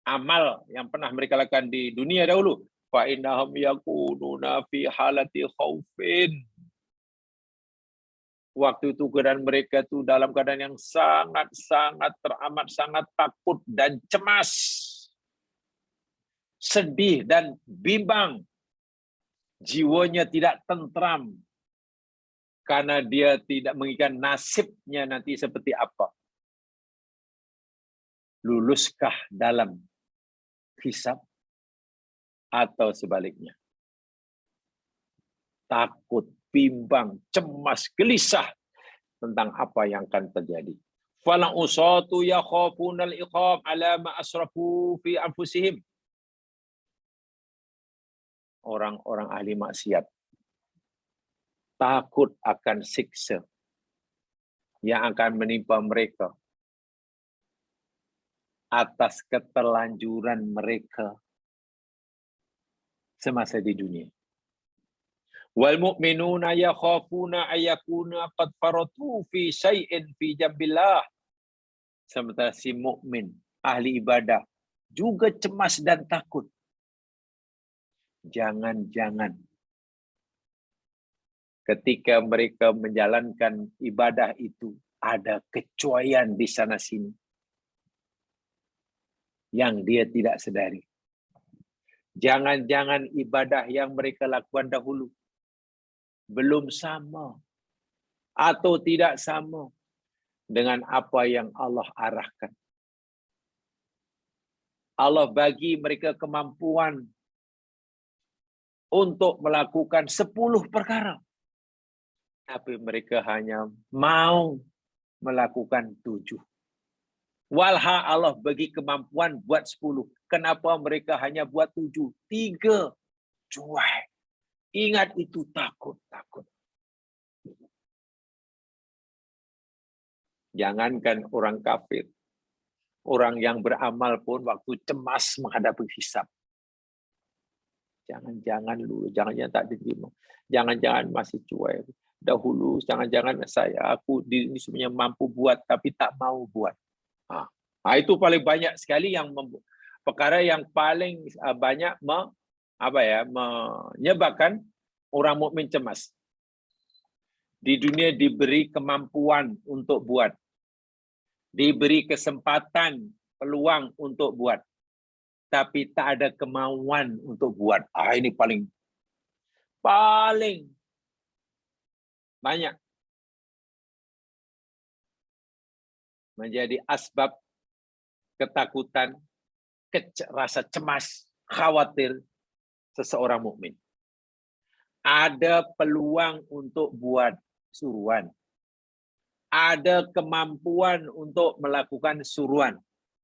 amal yang pernah mereka lakukan di dunia dahulu. Fa innahum yakununa fi halati khaufin. Waktu itu keadaan mereka tu dalam keadaan yang sangat-sangat teramat sangat takut dan cemas. Sedih dan bimbang. Jiwanya tidak tentram. Karena dia tidak mengingat nasibnya nanti seperti apa. Luluskah dalam hisab atau sebaliknya. Takut, bimbang, cemas, gelisah tentang apa yang akan terjadi. Fala usatu yakhafunal iqab ala ma asrafu fi anfusihim. Orang-orang ahli maksiat takut akan siksa yang akan menimpa mereka atas keterlanjuran mereka semasa di dunia. Wal mu'minuna yakhafuna ayyakuna qad faratu fi syai'in fi jambillah. Sementara si mukmin, ahli ibadah juga cemas dan takut. Jangan-jangan ketika mereka menjalankan ibadah itu ada kecuaian di sana sini yang dia tidak sedari. Jangan-jangan ibadah yang mereka lakukan dahulu belum sama atau tidak sama dengan apa yang Allah arahkan. Allah bagi mereka kemampuan untuk melakukan 10 perkara. Tapi mereka hanya mau melakukan 7. Walha Allah bagi kemampuan buat 10. Kenapa mereka hanya buat 7? 3. Cuai. Ingat itu takut. Jangankan orang kafir. Orang yang beramal pun waktu cemas menghadapi hisab. Jangan-jangan dulu, jangan-jangan tak diterima. Jangan-jangan masih cuai. Dahulu, jangan-jangan aku ini sebenarnya mampu buat, tapi tak mau buat. Itu paling banyak sekali yang perkara yang paling banyak menyebabkan orang mukmin cemas. Di dunia diberi kemampuan untuk buat. Diberi kesempatan, peluang untuk buat. Tapi tak ada kemauan untuk buat. Ini paling banyak menjadi asbab ketakutan, rasa cemas, khawatir seseorang mukmin. Ada peluang untuk buat suruhan. Ada kemampuan untuk melakukan suruhan,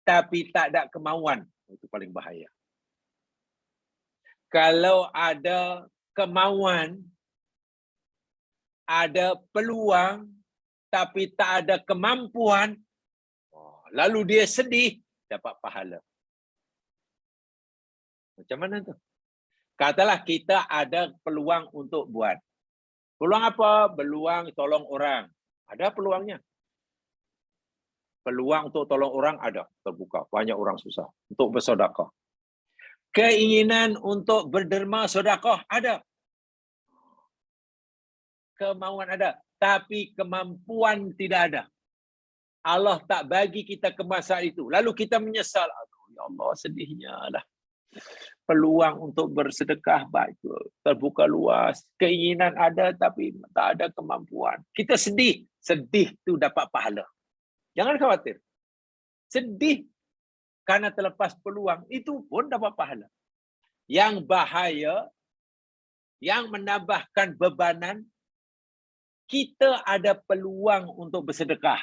tapi tak ada kemauan. Itu paling bahaya. Kalau ada kemauan, ada peluang, tapi tak ada kemampuan, lalu dia sedih, dapat pahala. Macam mana tu? Katalah kita ada peluang untuk buat. Peluang apa? Peluang tolong orang. Ada peluangnya. Peluang untuk tolong orang ada, terbuka. Banyak orang susah. Untuk bersedekah. Keinginan untuk berderma sedekah ada. Kemauan ada. Tapi kemampuan tidak ada. Allah tak bagi kita kemasan itu. Lalu kita menyesal. Aduh, ya Allah, sedihnya lah. Peluang untuk bersedekah baik, terbuka luas. Keinginan ada tapi tak ada kemampuan. Kita sedih. Sedih itu dapat pahala. Jangan khawatir. Sedih karena terlepas peluang, itu pun dapat pahala. Yang bahaya, yang menambahkan bebanan, kita ada peluang untuk bersedekah.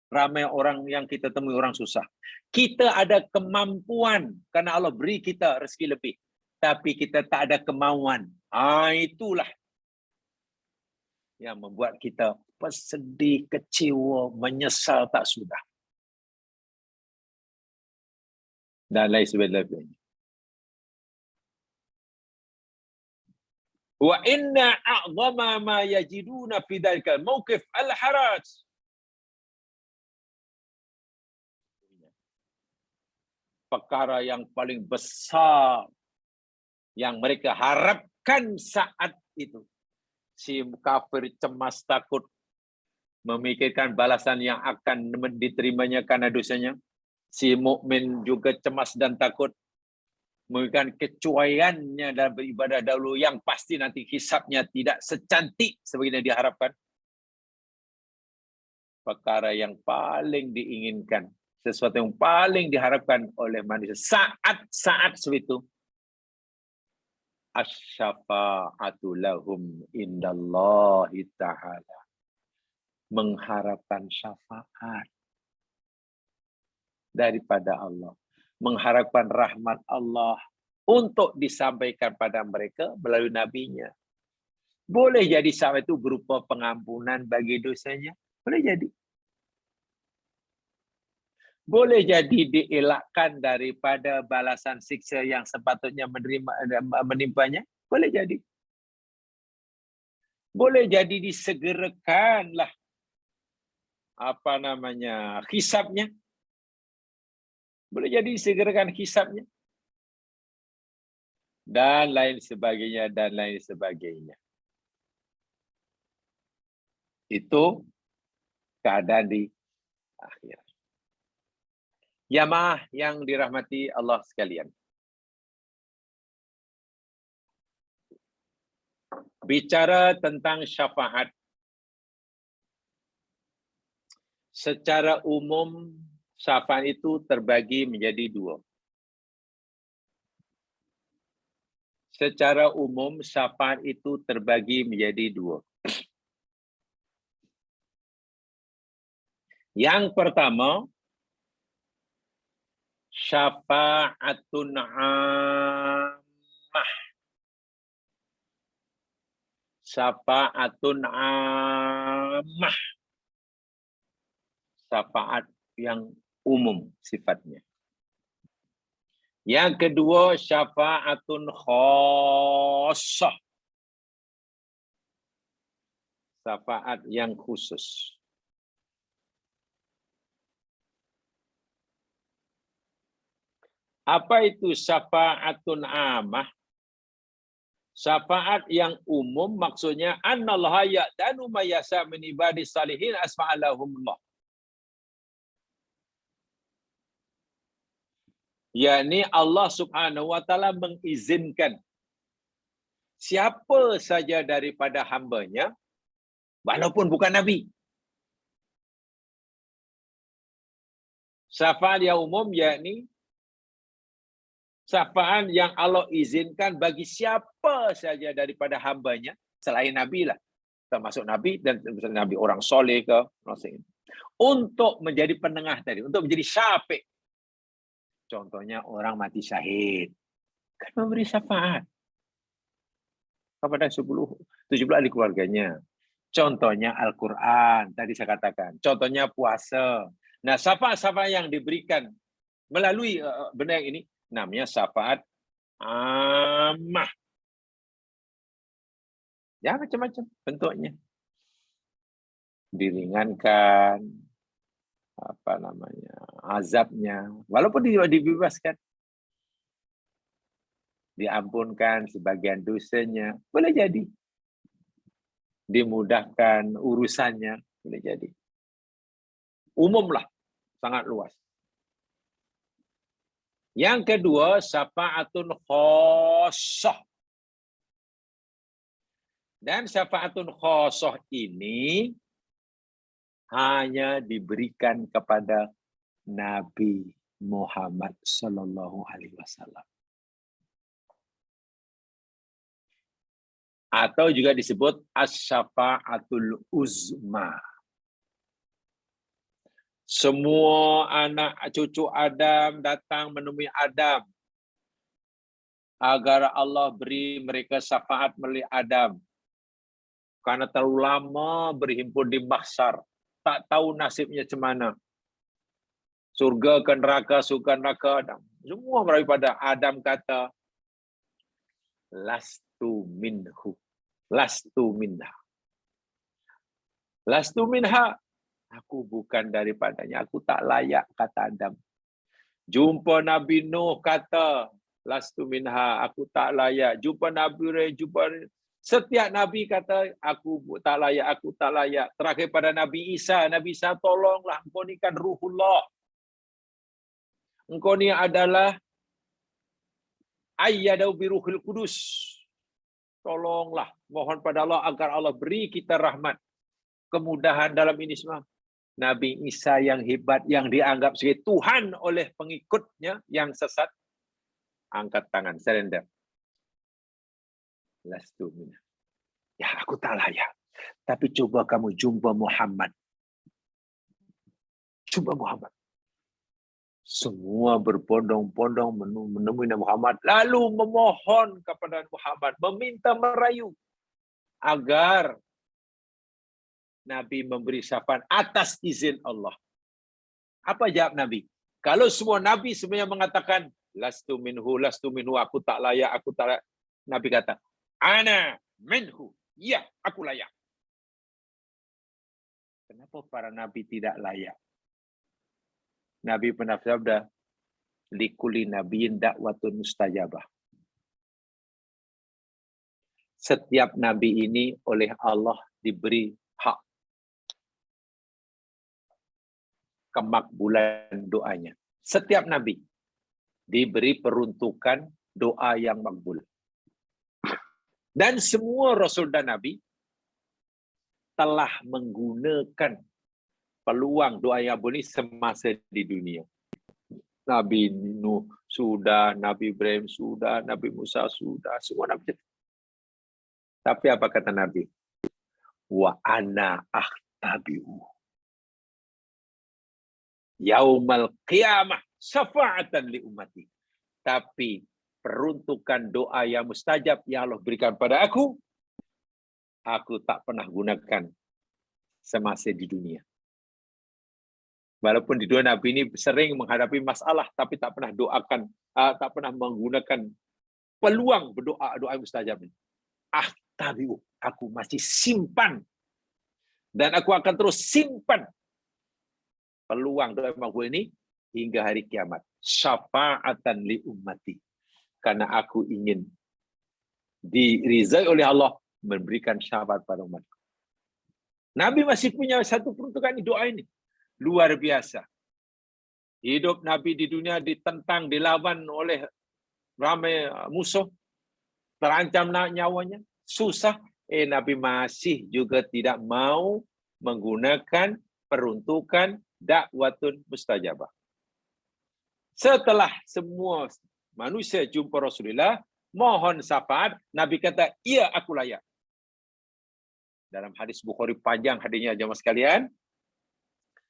Ramai orang yang kita temui orang susah. Kita ada kemampuan karena Allah beri kita rezeki lebih. Tapi kita tak ada kemauan. Itulah yang membuat kita sedih, kecewa, menyesal tak sudah. Dan lain sebagainya. Wa inna a'zama ma yajiduna fi dzalikal mauqif al-haraj. Perkara yang paling besar yang mereka harapkan saat itu. Si kafir cemas takut memikirkan balasan yang akan diterimanya karena dosanya. Si mukmin juga cemas dan takut memikirkan kecuaiannya dalam beribadah dahulu yang pasti nanti hisabnya tidak secantik sebagaimana diharapkan. Perkara yang paling diinginkan, sesuatu yang paling diharapkan oleh manusia saat-saat seperti itu, asy-syafa'atu lahum indallahi ta'ala, mengharapkan syafaat daripada Allah, mengharapkan rahmat Allah untuk disampaikan pada mereka melalui nabinya. Boleh jadi syafaat itu berupa pengampunan bagi dosanya, boleh jadi. Boleh jadi dielakkan daripada balasan siksa yang sepatutnya menimpanya, boleh jadi. Boleh jadi disegerakanlah hisabnya. Boleh jadi disegerakan hisabnya. Dan lain sebagainya, dan lain sebagainya. Itu keadaan di akhirat. Jamaah yang dirahmati Allah sekalian. Bicara tentang syafaat, secara umum syafaat itu terbagi menjadi dua. Secara umum syafaat itu terbagi menjadi dua. Yang pertama, syafa'atun 'ammah. Syafa'atun 'ammah. Syafaat yang umum sifatnya. Yang kedua, syafa'atun khassah. Syafaat yang khusus. Apa itu syafa'atun ammah? Syafaat yang umum maksudnya annallaha ya'danu may yasha min ibadis salihin asma'alahumullah. yakni Allah Subhanahu wa taala mengizinkan siapa saja daripada hamba-Nya walaupun bukan nabi. Syafaat yang umum yakni syafaat yang Allah izinkan bagi siapa saja daripada hamba-Nya selain nabi lah, termasuk nabi dan nabi orang soleh ke untuk menjadi penengah tadi, untuk menjadi syafi'. Contohnya orang mati syahid kan memberi syafaat kepada 17 ahli keluarganya. Contohnya Al-Quran, tadi saya katakan. Contohnya puasa. Nah, syafaat-syafaat yang diberikan melalui benda yang ini namanya syafaat ammah. Ya, macam-macam bentuknya. Diringankan, azabnya, walaupun dibebaskan. Diampunkan sebagian dosanya, boleh jadi. Dimudahkan urusannya, boleh jadi. Umumlah, sangat luas. Yang kedua, syafa'atun khassah. Dan syafa'atun khassah ini hanya diberikan kepada Nabi Muhammad sallallahu alaihi wasallam. Atau juga disebut as-syafa'atul uzma. Semua anak cucu Adam datang menemui Adam agar Allah beri mereka syafaat melalui Adam. Karena terlalu lama berhimpun di mahsyar, tak tahu nasibnya macam mana. Surga ke neraka, surga neraka Adam. Semua merayu pada Adam kata, lastu minhu, lastu minha. Lastu minha, aku bukan daripadanya, aku tak layak, kata Adam. Jumpa Nabi Nuh kata, lastu minha, aku tak layak. Jumpa Nabi Ray, setiap Nabi kata, aku tak layak, aku tak layak. Terakhir pada Nabi Isa tolonglah, engkau ni kan Ruhullah. Engkau ni adalah ayyadau biruhil kudus. Tolonglah, mohon pada Allah agar Allah beri kita rahmat, kemudahan dalam ini semua. Nabi Isa yang hebat, yang dianggap sebagai Tuhan oleh pengikutnya yang sesat, angkat tangan, surrender. Lastu minha. Ya, aku tak layak. Tapi coba kamu jumpa Muhammad. Jumpa Muhammad. Semua berbondong-bondong menemui Nabi Muhammad, lalu memohon kepada Muhammad, meminta merayu agar Nabi memberi syafaat atas izin Allah. Apa jawab Nabi? Kalau semua Nabi sebenarnya mengatakan, lastu minhu, aku tak layak, aku tak layak. Nabi kata, ana minhu, ya, aku layak. Kenapa para Nabi tidak layak? Nabi pernah bersabda, likuli nabiyyin da'watun mustajabah. Setiap nabi ini oleh Allah diberi hak kemakbulan doanya. Setiap nabi diberi peruntukan doa yang makbul. Dan semua rasul dan nabi telah menggunakan peluang doa yang makbul ini semasa di dunia. Nabi Nuh sudah, Nabi Ibrahim sudah, Nabi Musa sudah, semua nabi. Tapi apa kata Nabi? Wa ana akhtabi'u yaumal qiyamah syafa'atan li ummati. Tapi peruntukan doa yang mustajab yang Allah berikan pada aku tak pernah gunakan semasa di dunia. Walaupun di dunia Nabi ini sering menghadapi masalah, tapi tak pernah doakan, tak pernah menggunakan peluang berdoa, doa mustajab ini. Tabiu, aku masih simpan dan aku akan terus simpan peluang doa makbul ini hingga hari kiamat. Syafa'atan li ummati, karena aku ingin dirizai oleh Allah memberikan syafaat pada umat. Nabi masih punya satu peruntukan doa ini luar biasa. Hidup Nabi di dunia ditentang, dilawan oleh ramai musuh, terancam nyawanya. Susah, Nabi masih juga tidak mau menggunakan peruntukan dakwatun mustajabah. Setelah semua manusia jumpa Rasulullah, mohon syafaat, Nabi kata, iya aku layak. Dalam hadis Bukhari panjang hadisnya jemaah sekalian,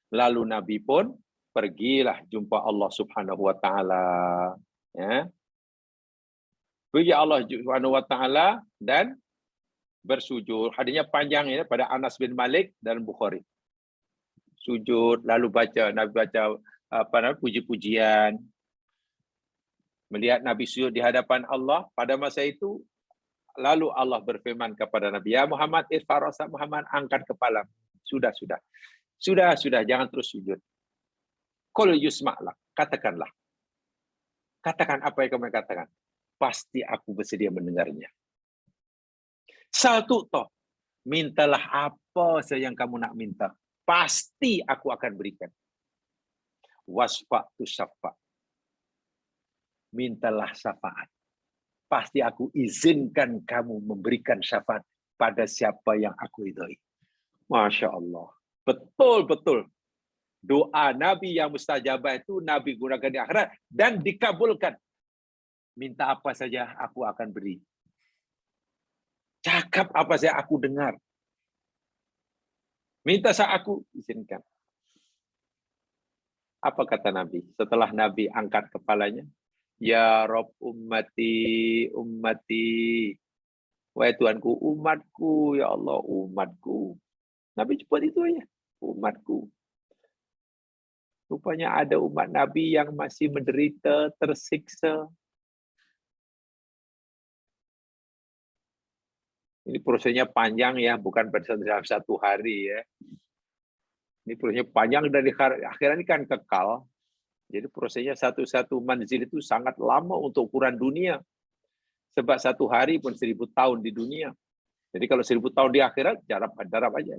lalu Nabi pun pergilah jumpa Allah Subhanahu wa taala. Ya. Pergi Allah Subhanahu wa taala dan bersujud. Hadisnya panjang ya, pada Anas bin Malik dalam Bukhari. Sujud, lalu Nabi baca puji-pujian. Melihat Nabi sujud di hadapan Allah pada masa itu, lalu Allah berfirman kepada Nabi, ya Muhammad, irfarasa Muhammad, angkat kepala. Sudah, jangan terus sujud. Qul yusma'lak, katakanlah. Katakan apa yang kamu katakan. Pasti aku bersedia mendengarnya. Satu toh, mintalah apa saja yang kamu nak minta. Pasti aku akan berikan. Wasfa'tu syafa'. Mintalah syafaat. Pasti aku izinkan kamu memberikan syafaat pada siapa yang aku ridhai. Masya Allah. Betul-betul. Doa Nabi yang mustajabah itu Nabi gunakan di akhirat dan dikabulkan. Minta apa saja aku akan beri. Cakap apa saja aku dengar. Minta saja aku izinkan. Apa kata Nabi? Setelah Nabi angkat kepalanya, ya Rob ummati, ummati. Wahai Tuhanku, umatku, ya Allah, umatku. Nabi cepat itu ya, umatku. Rupanya ada umat Nabi yang masih menderita, tersiksa. Ini prosesnya panjang ya, bukan pada satu hari ya. Ini prosesnya panjang dari akhirnya ini kan kekal. Jadi prosesnya satu manzil itu sangat lama untuk ukuran dunia. Sebab satu hari pun 1000 tahun di dunia. Jadi kalau 1000 tahun di akhirat, jarab aja.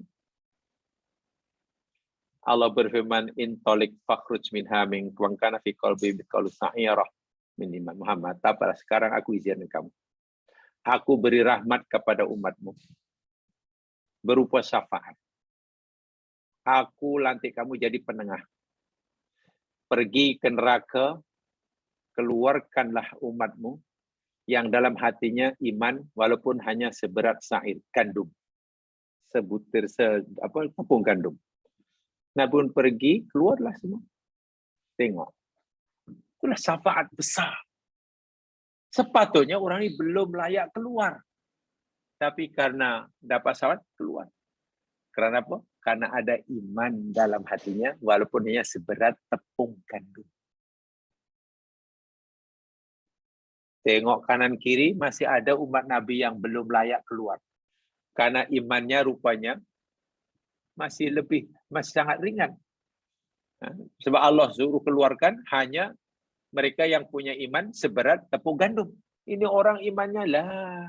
Allah berfirman, intolik fakhruj minha min kana fi qalbi biqalu sa'irah min iman Muhammad. Pada sekarang aku izinkan kamu. Aku beri rahmat kepada umatmu. Berupa syafaat. Aku lantik kamu jadi penengah. Pergi ke neraka, keluarkanlah umatmu yang dalam hatinya iman walaupun hanya seberat sa'ir, gandum. Sebutir, tepung gandum. Nabi pun pergi, keluarlah semua. Tengok. Itulah syafaat besar. Sepatutnya orang ini belum layak keluar. Tapi karena dapat syafaat, keluar. Karena apa? Karena ada iman dalam hatinya, walaupun hanya seberat tepung gandum. Tengok kanan kiri, masih ada umat Nabi yang belum layak keluar. Karena imannya rupanya masih sangat ringan. Sebab Allah suruh keluarkan hanya mereka yang punya iman seberat tepung gandum. Ini orang imannya lah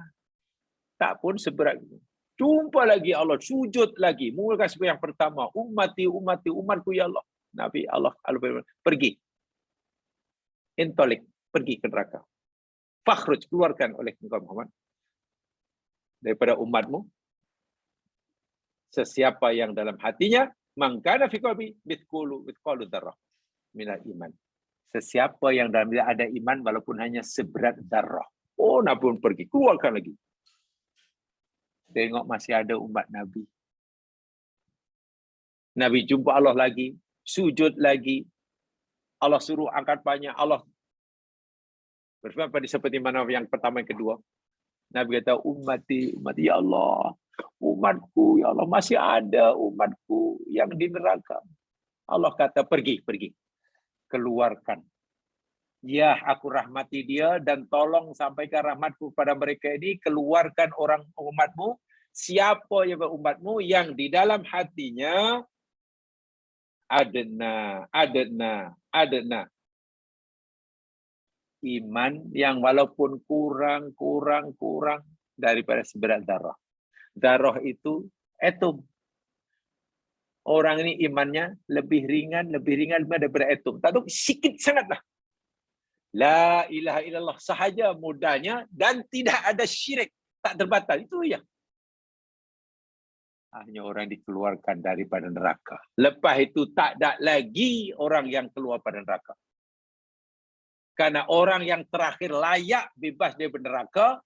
tak pun seberat itu. Jumpa lagi Allah, sujud lagi. Mulakan sebagai yang pertama, ummati, ummati, umatku ya Allah. Nabi Allah pergi. Intolik, pergi ke neraka. Fakhruj, keluarkan oleh engkau Muhammad daripada umatmu. Sesiapa yang dalam hatinya mangkana fi qalbi mithqalu dzarrah minal iman. Sesiapa yang dalam dia ada iman walaupun hanya seberat darah. Oh, Nabi pun pergi, keluarkan lagi. Tengok masih ada umat Nabi. Nabi jumpa Allah lagi, sujud lagi. Allah suruh angkat banyak. Allah berfirman pada seperti mana yang pertama yang kedua. Nabi kata, ummati, ummati ya Allah. Umatku, ya Allah, masih ada umatku yang di neraka. Allah kata, pergi. Keluarkan. Ya, aku rahmati dia dan tolong sampaikan rahmatku pada mereka ini. Keluarkan orang umatmu. Siapa yang umatmu yang di dalam hatinya adna. Iman yang walaupun kurang daripada seberat darah. Darah itu atom. Orang ini imannya lebih ringan daripada atom. Tak tahu, sikit sangatlah. La ilaha illallah sahaja mudahnya dan tidak ada syirik. Tak terbatal. Itu ya. Hanya orang dikeluarkan daripada neraka. Lepas itu tak ada lagi orang yang keluar pada neraka. Karena orang yang terakhir layak bebas dari neraka,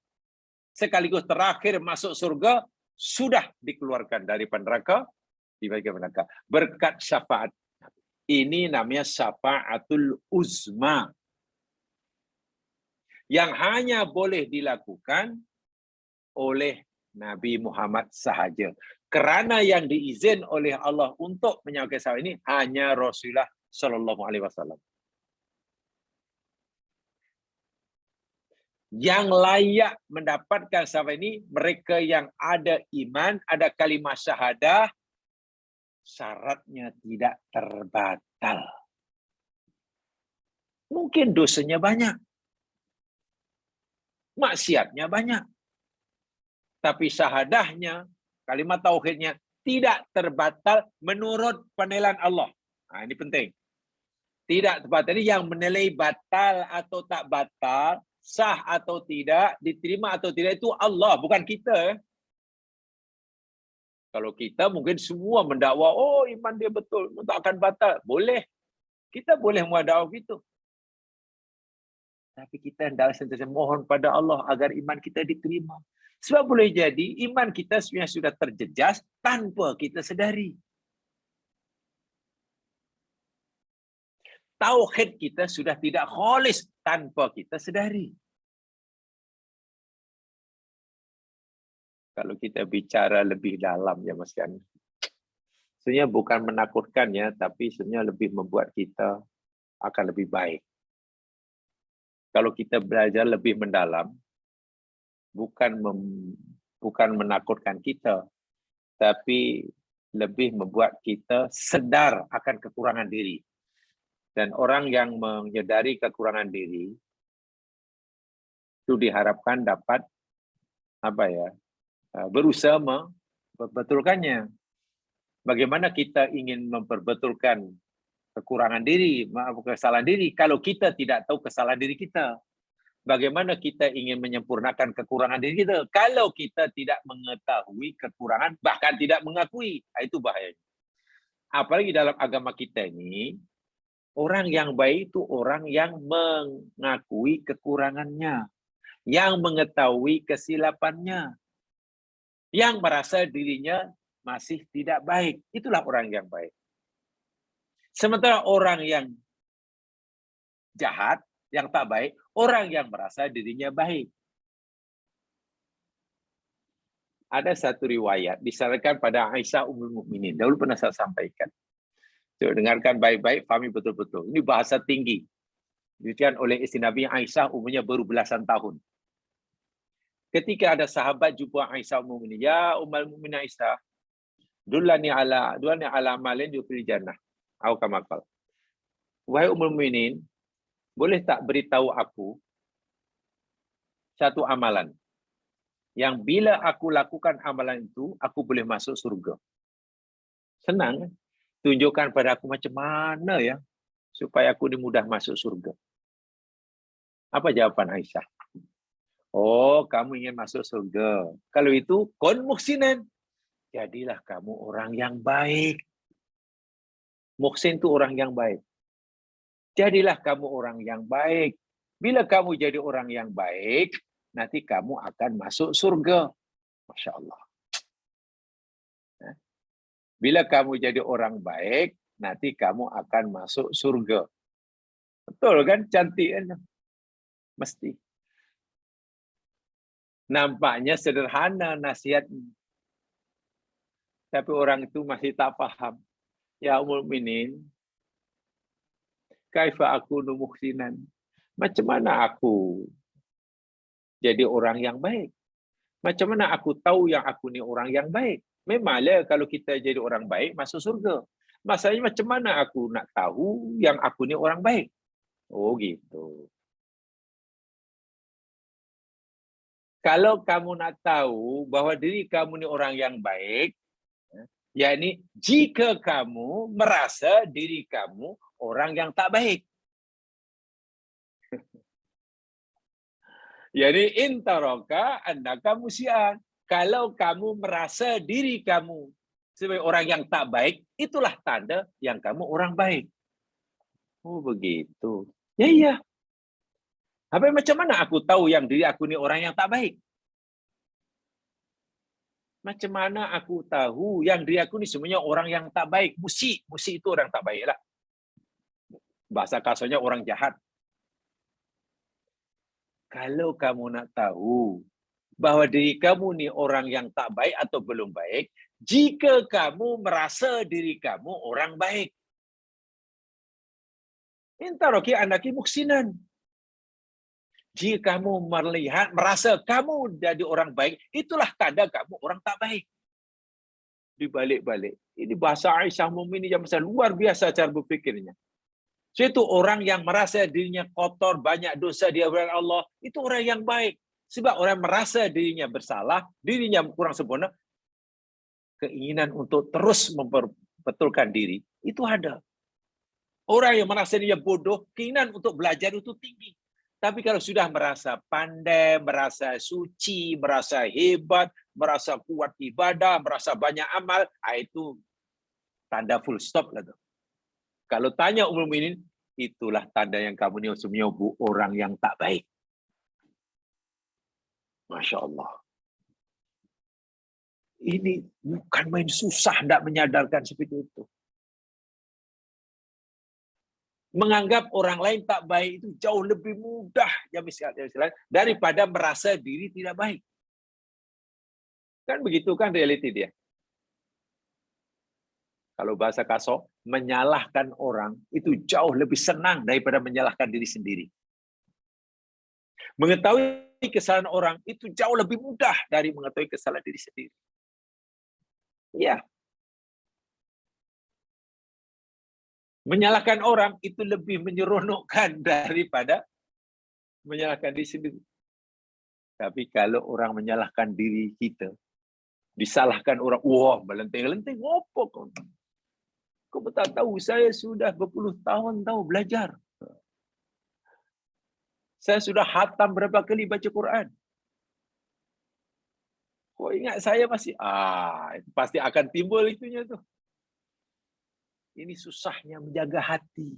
sekaligus terakhir masuk surga, sudah dikeluarkan dari neraka, di bagian neraka. Berkat syafaat. Ini namanya syafaatul uzma. Yang hanya boleh dilakukan oleh Nabi Muhammad sahaja. Kerana yang diizin oleh Allah untuk menyampaikan syafaat ini hanya Rasulullah Shallallahu Alaihi Wasallam. Yang layak mendapatkan syafaat ini mereka yang ada iman, ada kalimah syahadah, syaratnya tidak terbatal. Mungkin dosanya banyak, maksiatnya banyak, tapi syahadahnya, kalimat tauhidnya tidak terbatal menurut penilaian Allah. Nah, ini penting. Tidak terbatal. Ini yang menilai batal atau tak batal, sah atau tidak, diterima atau tidak itu Allah, bukan kita. Kalau kita mungkin semua mendakwa, oh iman dia betul, tak akan batal. Boleh. Kita boleh mendakwa gitu. Tapi kita hendak sentiasa mohon pada Allah agar iman kita diterima. Sebab boleh jadi iman kita sebenarnya sudah terjejas tanpa kita sedari. Tauhid kita sudah tidak khalis tanpa kita sedari. Kalau kita bicara lebih dalam ya Mas Kan, sebenarnya bukan menakutkan ya, tapi sebenarnya lebih membuat kita akan lebih baik. Kalau kita belajar lebih mendalam, bukan menakutkan kita, tapi lebih membuat kita sedar akan kekurangan diri. Dan orang yang menyadari kekurangan diri itu diharapkan dapat berusaha memperbetulkannya. Bagaimana kita ingin memperbetulkan kekurangan diri, kesalahan diri, kalau kita tidak tahu kesalahan diri kita? Bagaimana kita ingin menyempurnakan kekurangan diri kita kalau kita tidak mengetahui kekurangan, bahkan tidak mengakui? Itu bahayanya. Apalagi dalam agama kita ini, orang yang baik itu orang yang mengakui kekurangannya, yang mengetahui kesilapannya, yang merasa dirinya masih tidak baik. Itulah orang yang baik. Sementara orang yang jahat, yang tak baik, orang yang merasa dirinya baik. Ada satu riwayat disarankan pada Aisyah Ummul Mukminin. Dahulu pernah saya sampaikan. Coba dengarkan baik-baik, pahami betul-betul. Ini bahasa tinggi. Diberikan oleh istri Nabi Aisyah, umurnya baru belasan tahun. Ketika ada sahabat jumpa Aisyah Ummul Mukminin, ya Ummul Mukminin Aisyah, dullani ala amalin fil jannah. Au kama qala. Wahai Ummul Mukminin, boleh tak beritahu aku satu amalan yang bila aku lakukan amalan itu, aku boleh masuk surga? Senang, tunjukkan pada aku macam mana ya supaya aku mudah masuk surga. Apa jawaban Aisyah? Oh, kamu ingin masuk surga. Kalau itu, kun muhsinan. Jadilah kamu orang yang baik. Muhsin itu orang yang baik. Jadilah kamu orang yang baik. Bila kamu jadi orang yang baik, nanti kamu akan masuk surga. Masya Allah. Bila kamu jadi orang baik, nanti kamu akan masuk surga. Betul kan? Cantik kan? Mesti. Nampaknya sederhana nasihatnya. Tapi orang itu masih tak paham. Ya Ummul Mukminin, kaifa aku muhsinan? Macam mana aku jadi orang yang baik? Macam mana aku tahu yang aku ni orang yang baik? Memanglah kalau kita jadi orang baik, masuk surga. Masalahnya macam mana aku nak tahu yang aku ni orang baik? Oh gitu. Kalau kamu nak tahu bahawa diri kamu ni orang yang baik, yakni jika kamu merasa diri kamu orang yang tak baik. Yakni intaraka annaka musian. Kalau kamu merasa diri kamu sebagai orang yang tak baik, itulah tanda yang kamu orang baik. Oh begitu. Ya iya. Habis macam mana aku tahu yang diri aku ni orang yang tak baik? Macam mana aku tahu yang diri aku ni sebenarnya orang yang tak baik? Musik itu orang tak baik lah. Bahasa kasarnya orang jahat. Kalau kamu nak tahu bahawa diri kamu ni orang yang tak baik atau belum baik, jika kamu merasa diri kamu orang baik. Intaroki anaki muksinan. Jika kamu melihat, merasa kamu jadi orang baik, itulah tanda kamu orang tak baik. Dibalik-balik. Ini bahasa Aisyah Mukminin yang luar biasa cara berfikirnya. So, itu orang yang merasa dirinya kotor, banyak dosa di hadapan Allah, itu orang yang baik. Sebab orang merasa dirinya bersalah, dirinya kurang sempurna, keinginan untuk terus memperbetulkan diri, itu ada. Orang yang merasa dirinya bodoh, keinginan untuk belajar itu tinggi. Tapi kalau sudah merasa pandai, merasa suci, merasa hebat, merasa kuat ibadah, merasa banyak amal, itu tanda full stop lah tu. Kalau tanya Ummul Mukminin, itulah tanda yang kamu ni sebenarnya orang yang tak baik. Masya Allah. Ini bukan main susah tidak menyadarkan seperti itu. Menganggap orang lain tak baik itu jauh lebih mudah daripada merasa diri tidak baik. Kan begitu kan realiti dia. Kalau bahasa kasar, menyalahkan orang itu jauh lebih senang daripada menyalahkan diri sendiri. Mengetahui kesalahan orang itu jauh lebih mudah dari mengetahui kesalahan diri sendiri. Ya. Menyalahkan orang itu lebih menyeronokkan daripada menyalahkan diri sendiri. Tapi kalau orang menyalahkan diri kita, disalahkan orang, wah, melenting-lenting, apa kau? Kau tak tahu, saya sudah berpuluh tahun tahu belajar. Saya sudah khatam berapa kali baca Quran. Kau ingat saya masih, pasti akan timbul itunya tuh. Ini susahnya menjaga hati.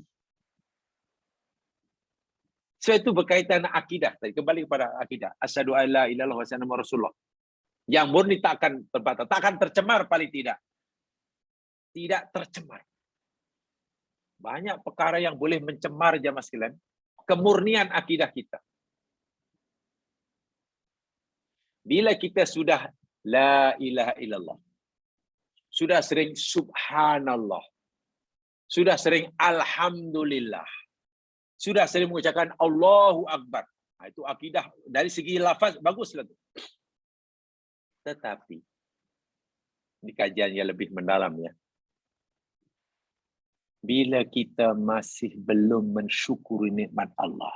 Sebab itu berkaitan akidah. Kembali kepada akidah. Asyhadu an la ilaha illallah wa anna Rasulullah. Yang murni tak akan terbatas, tak akan tercemar paling tidak. Tidak tercemar. Banyak perkara yang boleh mencemar jamaah sekalian. Kemurnian akidah kita. Bila kita sudah la ilaha illallah. Sudah sering subhanallah. Sudah sering alhamdulillah. Sudah sering mengucapkan Allahu Akbar. Itu akidah dari segi lafaz baguslah tu. Tetapi di kajian yang lebih mendalam ya. Bila kita masih belum mensyukuri nikmat Allah.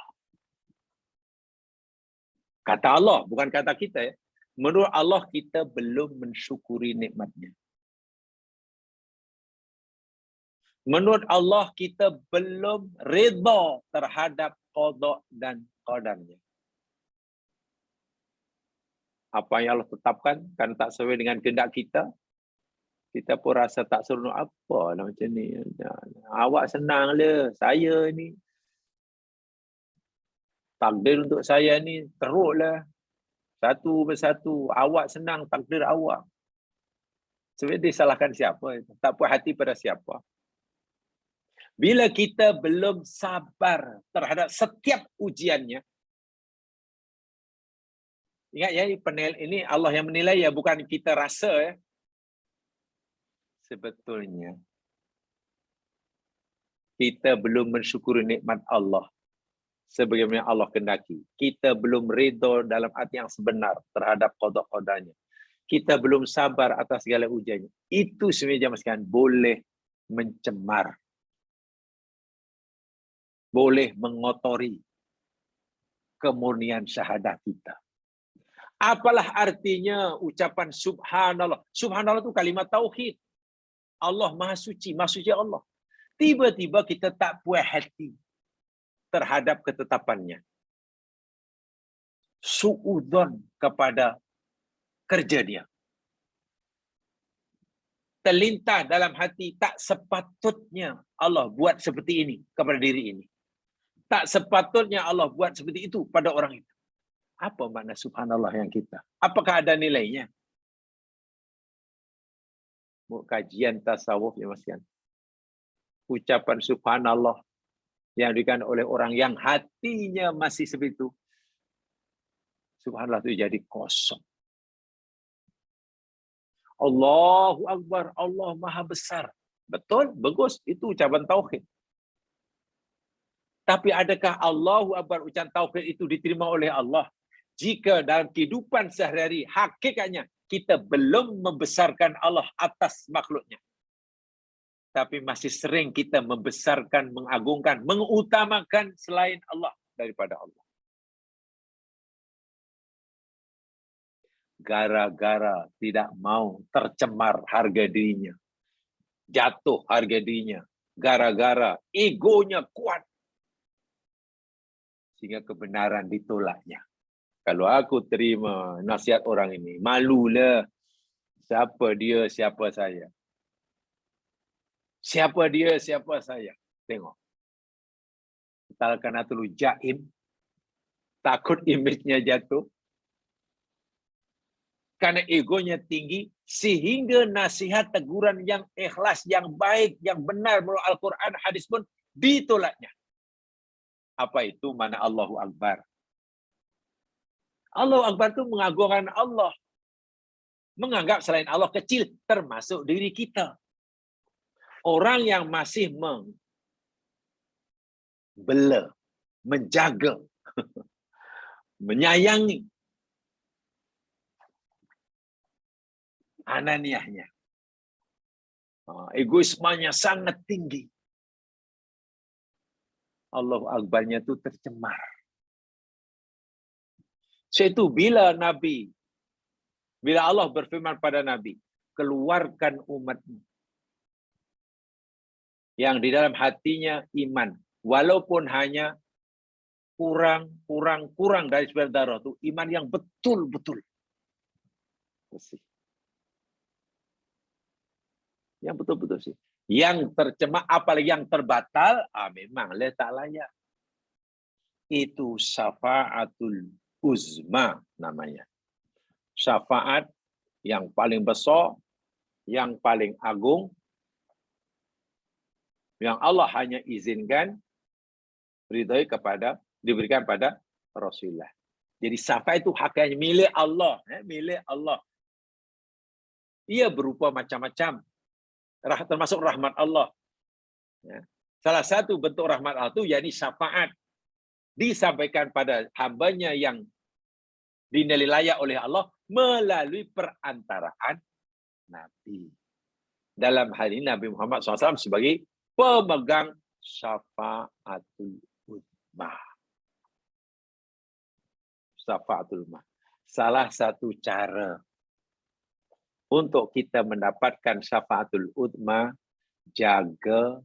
Kata Allah, bukan kata kita ya. Menurut Allah kita belum mensyukuri nikmatnya. Menurut Allah kita belum redha terhadap qada dan qadarnya. Apa yang Allah tetapkan kan tak sesuai dengan kehendak kita. Kita pun rasa tak seronok apalah macam ni. Awak senang le, saya ni takdir untuk saya ni teruklah. Satu persatu, awak senang takdir awak. Sebenarnya disalahkan siapa? Tak puas hati pada siapa? Bila kita belum sabar terhadap setiap ujiannya, ingat ya, ini Allah yang menilai ya, bukan kita rasa ya. Sebetulnya kita belum mensyukuri nikmat Allah sebagaimana Allah kehendaki. Kita belum redha dalam arti yang sebenar terhadap qada-qadanya. Kita belum sabar atas segala ujiannya. Itu sebenarnya maskan boleh mencemar. Boleh mengotori kemurnian syahadah kita. Apalah artinya ucapan subhanallah. Subhanallah itu kalimat tauhid. Allah Maha Suci, Maha Suci Allah. Tiba-tiba kita tak puas hati terhadap ketetapannya. Suudzon kepada kerja dia. Terlintas dalam hati, tak sepatutnya Allah buat seperti ini kepada diri ini. Tak sepatutnya Allah buat seperti itu pada orang itu. Apa makna subhanallah yang kita? Apakah ada nilainya? Kajian tasawuf ya Mas Yan. Ucapan subhanallah yang diberikan oleh orang yang hatinya masih seperti itu. Subhanallah itu jadi kosong. Allahu Akbar, Allah Maha Besar. Betul, bagus. Itu ucapan tauhid. Tapi adakah Allahu Akbar ucapan tauhid itu diterima oleh Allah? Jika dalam kehidupan sehari-hari, hakikatnya kita belum membesarkan Allah atas makhluknya. Tapi masih sering kita membesarkan, mengagungkan, mengutamakan selain Allah daripada Allah. Gara-gara tidak mau tercemar harga dirinya. Jatuh harga dirinya. Gara-gara egonya kuat. Sehingga kebenaran ditolaknya. Kalau aku terima nasihat orang ini, malulah. Siapa dia, siapa saya. Siapa dia, siapa saya. Tengok. Talqanatul Jaim. Takut image-nya jatuh. Karena egonya tinggi, sehingga nasihat teguran yang ikhlas, yang baik, yang benar menurut Al-Quran, hadis pun ditolaknya. Apa itu? Mana Allahu Akbar. Allahu Akbar itu mengagungkan Allah. Menganggap selain Allah kecil, termasuk diri kita. Orang yang masih membela, menjaga, menyayangi ananiahnya, egoismenya sangat tinggi, Allahu Akbarnya itu tercemar. Itu bila Allah berfirman pada Nabi, keluarkan umatmu yang di dalam hatinya iman, walaupun hanya kurang dari sebelah darah, itu iman yang betul-betul bersih. Yang betul-betul sih. Yang tercemar, apalagi yang terbatal, memang tak layak. Itu syafaatul uzma namanya. Syafaat yang paling besar, yang paling agung, yang Allah hanya izinkan diberikan pada Rasulullah. Jadi syafaat itu haknya milik Allah, milik Allah. Ia berupa macam-macam, termasuk rahmat Allah. Salah satu bentuk rahmat Allah itu yakni syafaat disampaikan pada hambanya yang dinilai layak oleh Allah melalui perantaraan Nabi. Dalam hal ini Nabi Muhammad SAW sebagai pemegang syafaatul uzma. Syafaatul uzma. Salah satu cara untuk kita mendapatkan syafaatul uzma, jaga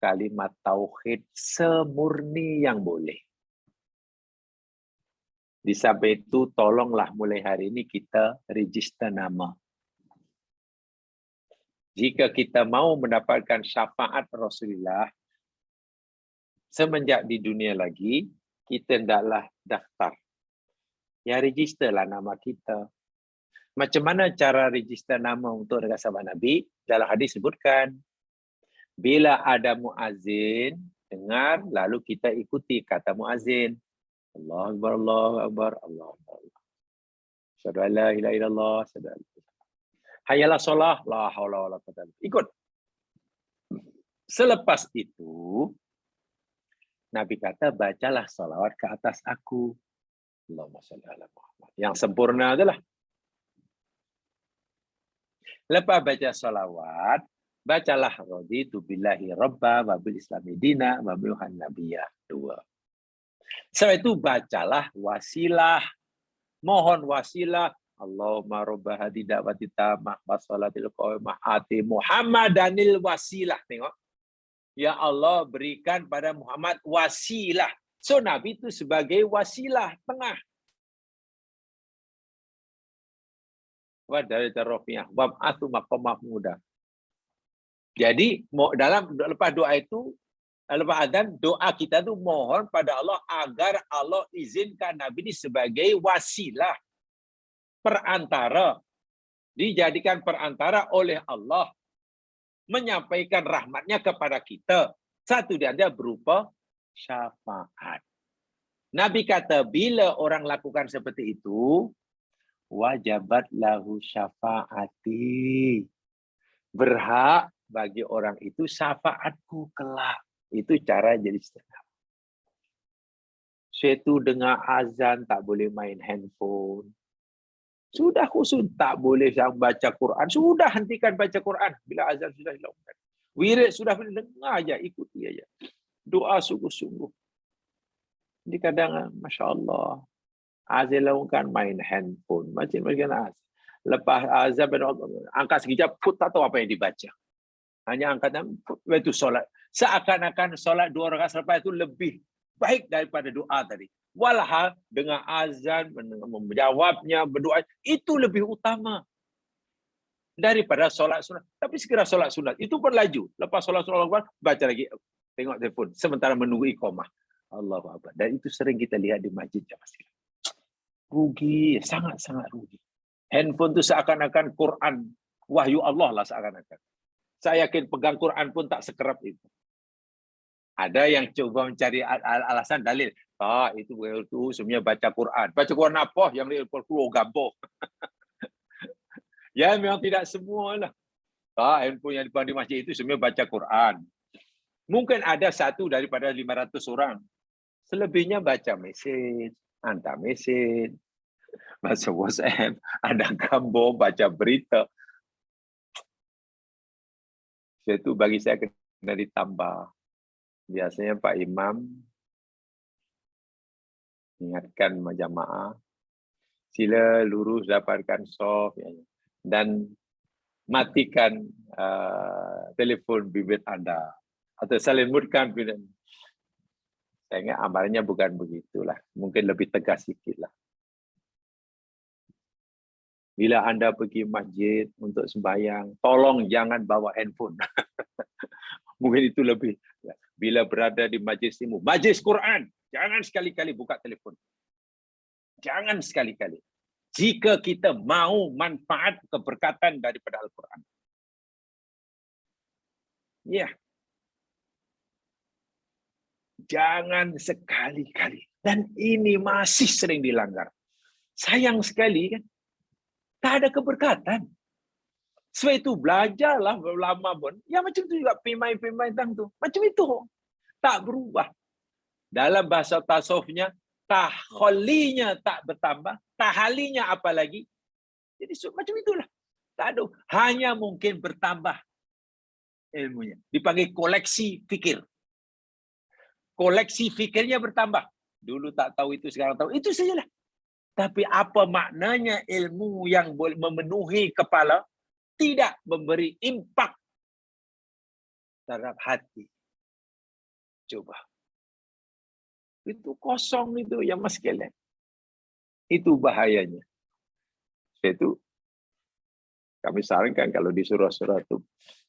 kalimat tauhid semurni yang boleh. Di samping itu, tolonglah mulai hari ini kita register nama. Jika kita mau mendapatkan syafaat Rasulullah, semenjak di dunia lagi, kita hendaklah daftar. Ya, registerlah nama kita. Macam mana cara register nama untuk dekat sahabat Nabi? Dalam hadis sebutkan, bila ada muazzin, dengar, lalu kita ikuti kata muazzin. Allahu Akbar, Allahu Akbar, Allahu Akbar. Asyhadu an la ilaha illallah, asyhadu an la ilaha illallah. Hayyalah solah, la haula wala quwwata illa billah. Ikut. Selepas itu, Nabi kata, bacalah salawat ke atas aku. Allahumma shalli ala Muhammad. Yang sempurna adalah. Lepas baca salawat, bacalah raditu billahi rabba wa bil islami dina wa bi Muhammadin nabiyya. 2. Setelah itu bacalah wasilah. Mohon wasilah. Allahumma rabba hadi da'wati tamah wa salatil qawimah ati Muhammadanil wasilah. Tengok. Ya Allah, berikan pada Muhammad wasilah. So Nabi itu sebagai wasilah tengah. Wa dari tarofiyah wab'atsu maqamah muda. Jadi dalam lepas doa itu, lepas adzan, doa kita tu mohon pada Allah agar Allah izinkan Nabi ini sebagai wasilah, perantara, dijadikan perantara oleh Allah menyampaikan rahmatnya kepada kita. Satu dia ada berupa syafaat. Nabi kata bila orang lakukan seperti itu, wajabat lahu syafaati. Berhak bagi orang itu syafaatku kelak. Itu cara jadi setengah. Syaitu dengar azan tak boleh main handphone. Sudah khusus tak boleh baca Quran. Sudah hentikan baca Quran bila azan sudah dilakukan. Wirid sudah dengar aja, ikuti aja. Doa sungguh-sungguh. Jadi kadang, Masya Allah, azan lakukan main handphone. Macam-macam azan. Lepas azan, angkat sekejap, pun tak tahu apa yang dibaca. Hanya angkatan, itu solat. Seakan-akan solat 2 rakaat selepas itu lebih baik daripada doa tadi. Walhal dengan azan, menjawabnya, berdoa, itu lebih utama daripada solat sunat. Tapi segera solat sunat, itu pun laju. Lepas solat sunat, baca lagi, tengok telefon, sementara menunggu iqamah. Allahu Akbar. Dan itu sering kita lihat di masjid jamaah. Rugi, sangat-sangat rugi. Handphone itu seakan-akan Quran, wahyu Allah lah seakan-akan. Saya yakin pegang Quran pun tak sekerap itu. Ada yang coba mencari alasan dalil. Itu sebenarnya baca Quran. Baca Quran apa yang perlu gambar? Ya memang tidak semualah. Handphone yang di masjid itu sebenarnya baca Quran. Mungkin ada satu daripada 500 orang. Selebihnya baca mesej, hantar mesej, baca WhatsApp, ada gambar, baca berita. Itu bagi saya kena ditambah. Biasanya Pak Imam ingatkan jamaah, sila lurus dapatkan soft dan matikan telefon bibir Anda atau selimutkan. Saya ingat amalnya bukan begitulah, mungkin lebih tegas sikit lah. Bila Anda pergi masjid untuk sembahyang, tolong jangan bawa handphone. Mungkin itu lebih. Bila berada di majlis ilmu, majlis Quran, jangan sekali-kali buka telefon. Jangan sekali-kali. Jika kita mau manfaat keberkatan daripada Al-Quran. Ya. Jangan sekali-kali. Dan ini masih sering dilanggar. Sayang sekali kan. Tak ada keberkatan. Sebab itu belajarlah lama pun. Ya macam itu juga pemain-pemain tang tu. Macam itu. Tak berubah. Dalam bahasa tasawufnya, taholinya tak bertambah, tahalinya apalagi. Jadi macam itulah. Tak ada. Hanya mungkin bertambah ilmunya. Dipanggil koleksi fikir. Koleksi fikirnya bertambah. Dulu tak tahu itu, sekarang tahu. Itu sajalah. Tapi apa maknanya ilmu yang boleh memenuhi kepala, tidak memberi impak terhadap hati. Coba. Itu kosong itu ya mas sekalian. Itu bahayanya. Itu kami sarankan kalau di surah-surah itu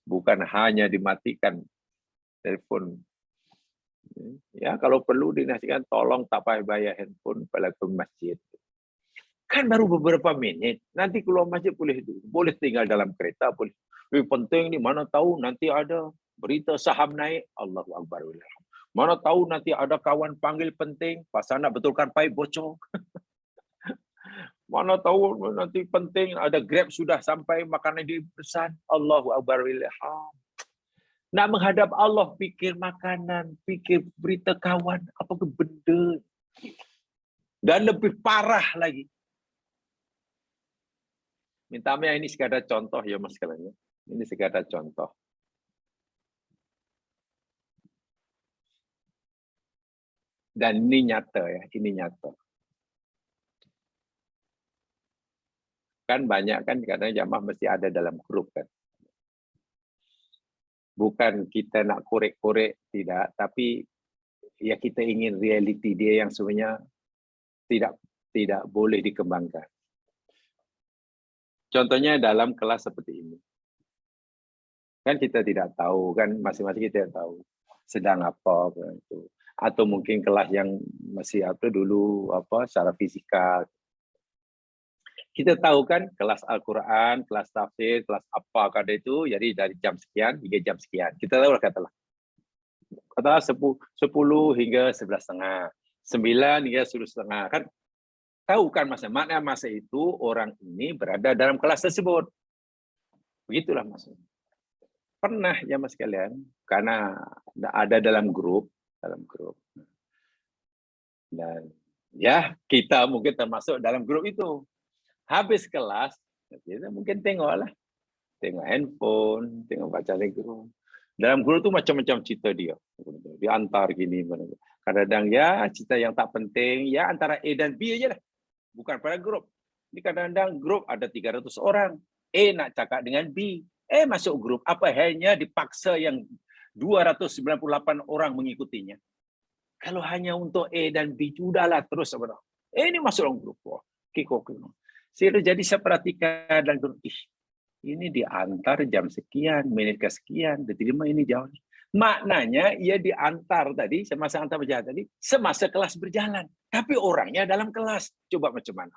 bukan hanya dimatikan telepon. Ya kalau perlu dinasihatkan tolong tak payah bayar handphone pada ke masjid. Kan baru beberapa menit. Nanti keluar masjid boleh tinggal dalam kereta boleh. Lebih penting ni mana tahu nanti ada berita saham naik. Allahu Akbar. Mana tahu nanti ada kawan panggil penting, pasal nak betulkan paip bocor. Mana tahu nanti penting ada Grab sudah sampai makanan dipesan. Allahu Akbar. Nak menghadap Allah, fikir makanan, fikir berita kawan, apa ke benda. Dan lebih parah lagi. Minta maaf ini sekadar contoh ya mas sekalian. Ini sekadar contoh. Dan ini nyata ya, ini nyata. Kan banyak kan kadang jamaah mesti ada dalam grup kan. Bukan kita nak korek-korek, tidak, tapi ya kita ingin realiti dia yang sebenarnya tidak boleh dikembangkan. Contohnya dalam kelas seperti ini. Kan kita tidak tahu, kan masing-masing kita tidak tahu sedang apa itu. Atau mungkin kelas yang masih dulu secara fisikal. Kita tahu kan kelas Al-Quran, kelas tafsir, kelas apa kada itu, jadi dari jam sekian hingga jam sekian. Kita tahu katalah 10 hingga 11.30, 9 hingga 10.30. Kan tahu kan makna masa itu orang ini berada dalam kelas tersebut. Begitulah maksudnya. Pernah ya mas kalian, karena ada dalam grup. Dan ya kita mungkin termasuk dalam grup itu. Habis kelas, kita mungkin tengok handphone, tengok baca grup. Dalam grup itu macam-macam cerita dia. Diantar gini. Kadang-kadang ya cerita yang tak penting, ya antara A dan B aja lah. Bukan pada grup. Di kadang-kadang grup ada 300 orang. A nak cakap dengan B. Masuk grup. Apa hanya dipaksa yang 298 orang mengikutinya. Kalau hanya untuk A dan B, sudahlah terus. Ini masuk dalam grup. Kiko. Jadi saya perhatikan dan ini diantar jam sekian, menit ke sekian, diterima ini jauh. Maknanya ia diantar tadi, semasa antar berjalan tadi, semasa kelas berjalan. Tapi orangnya dalam kelas. Coba macam mana?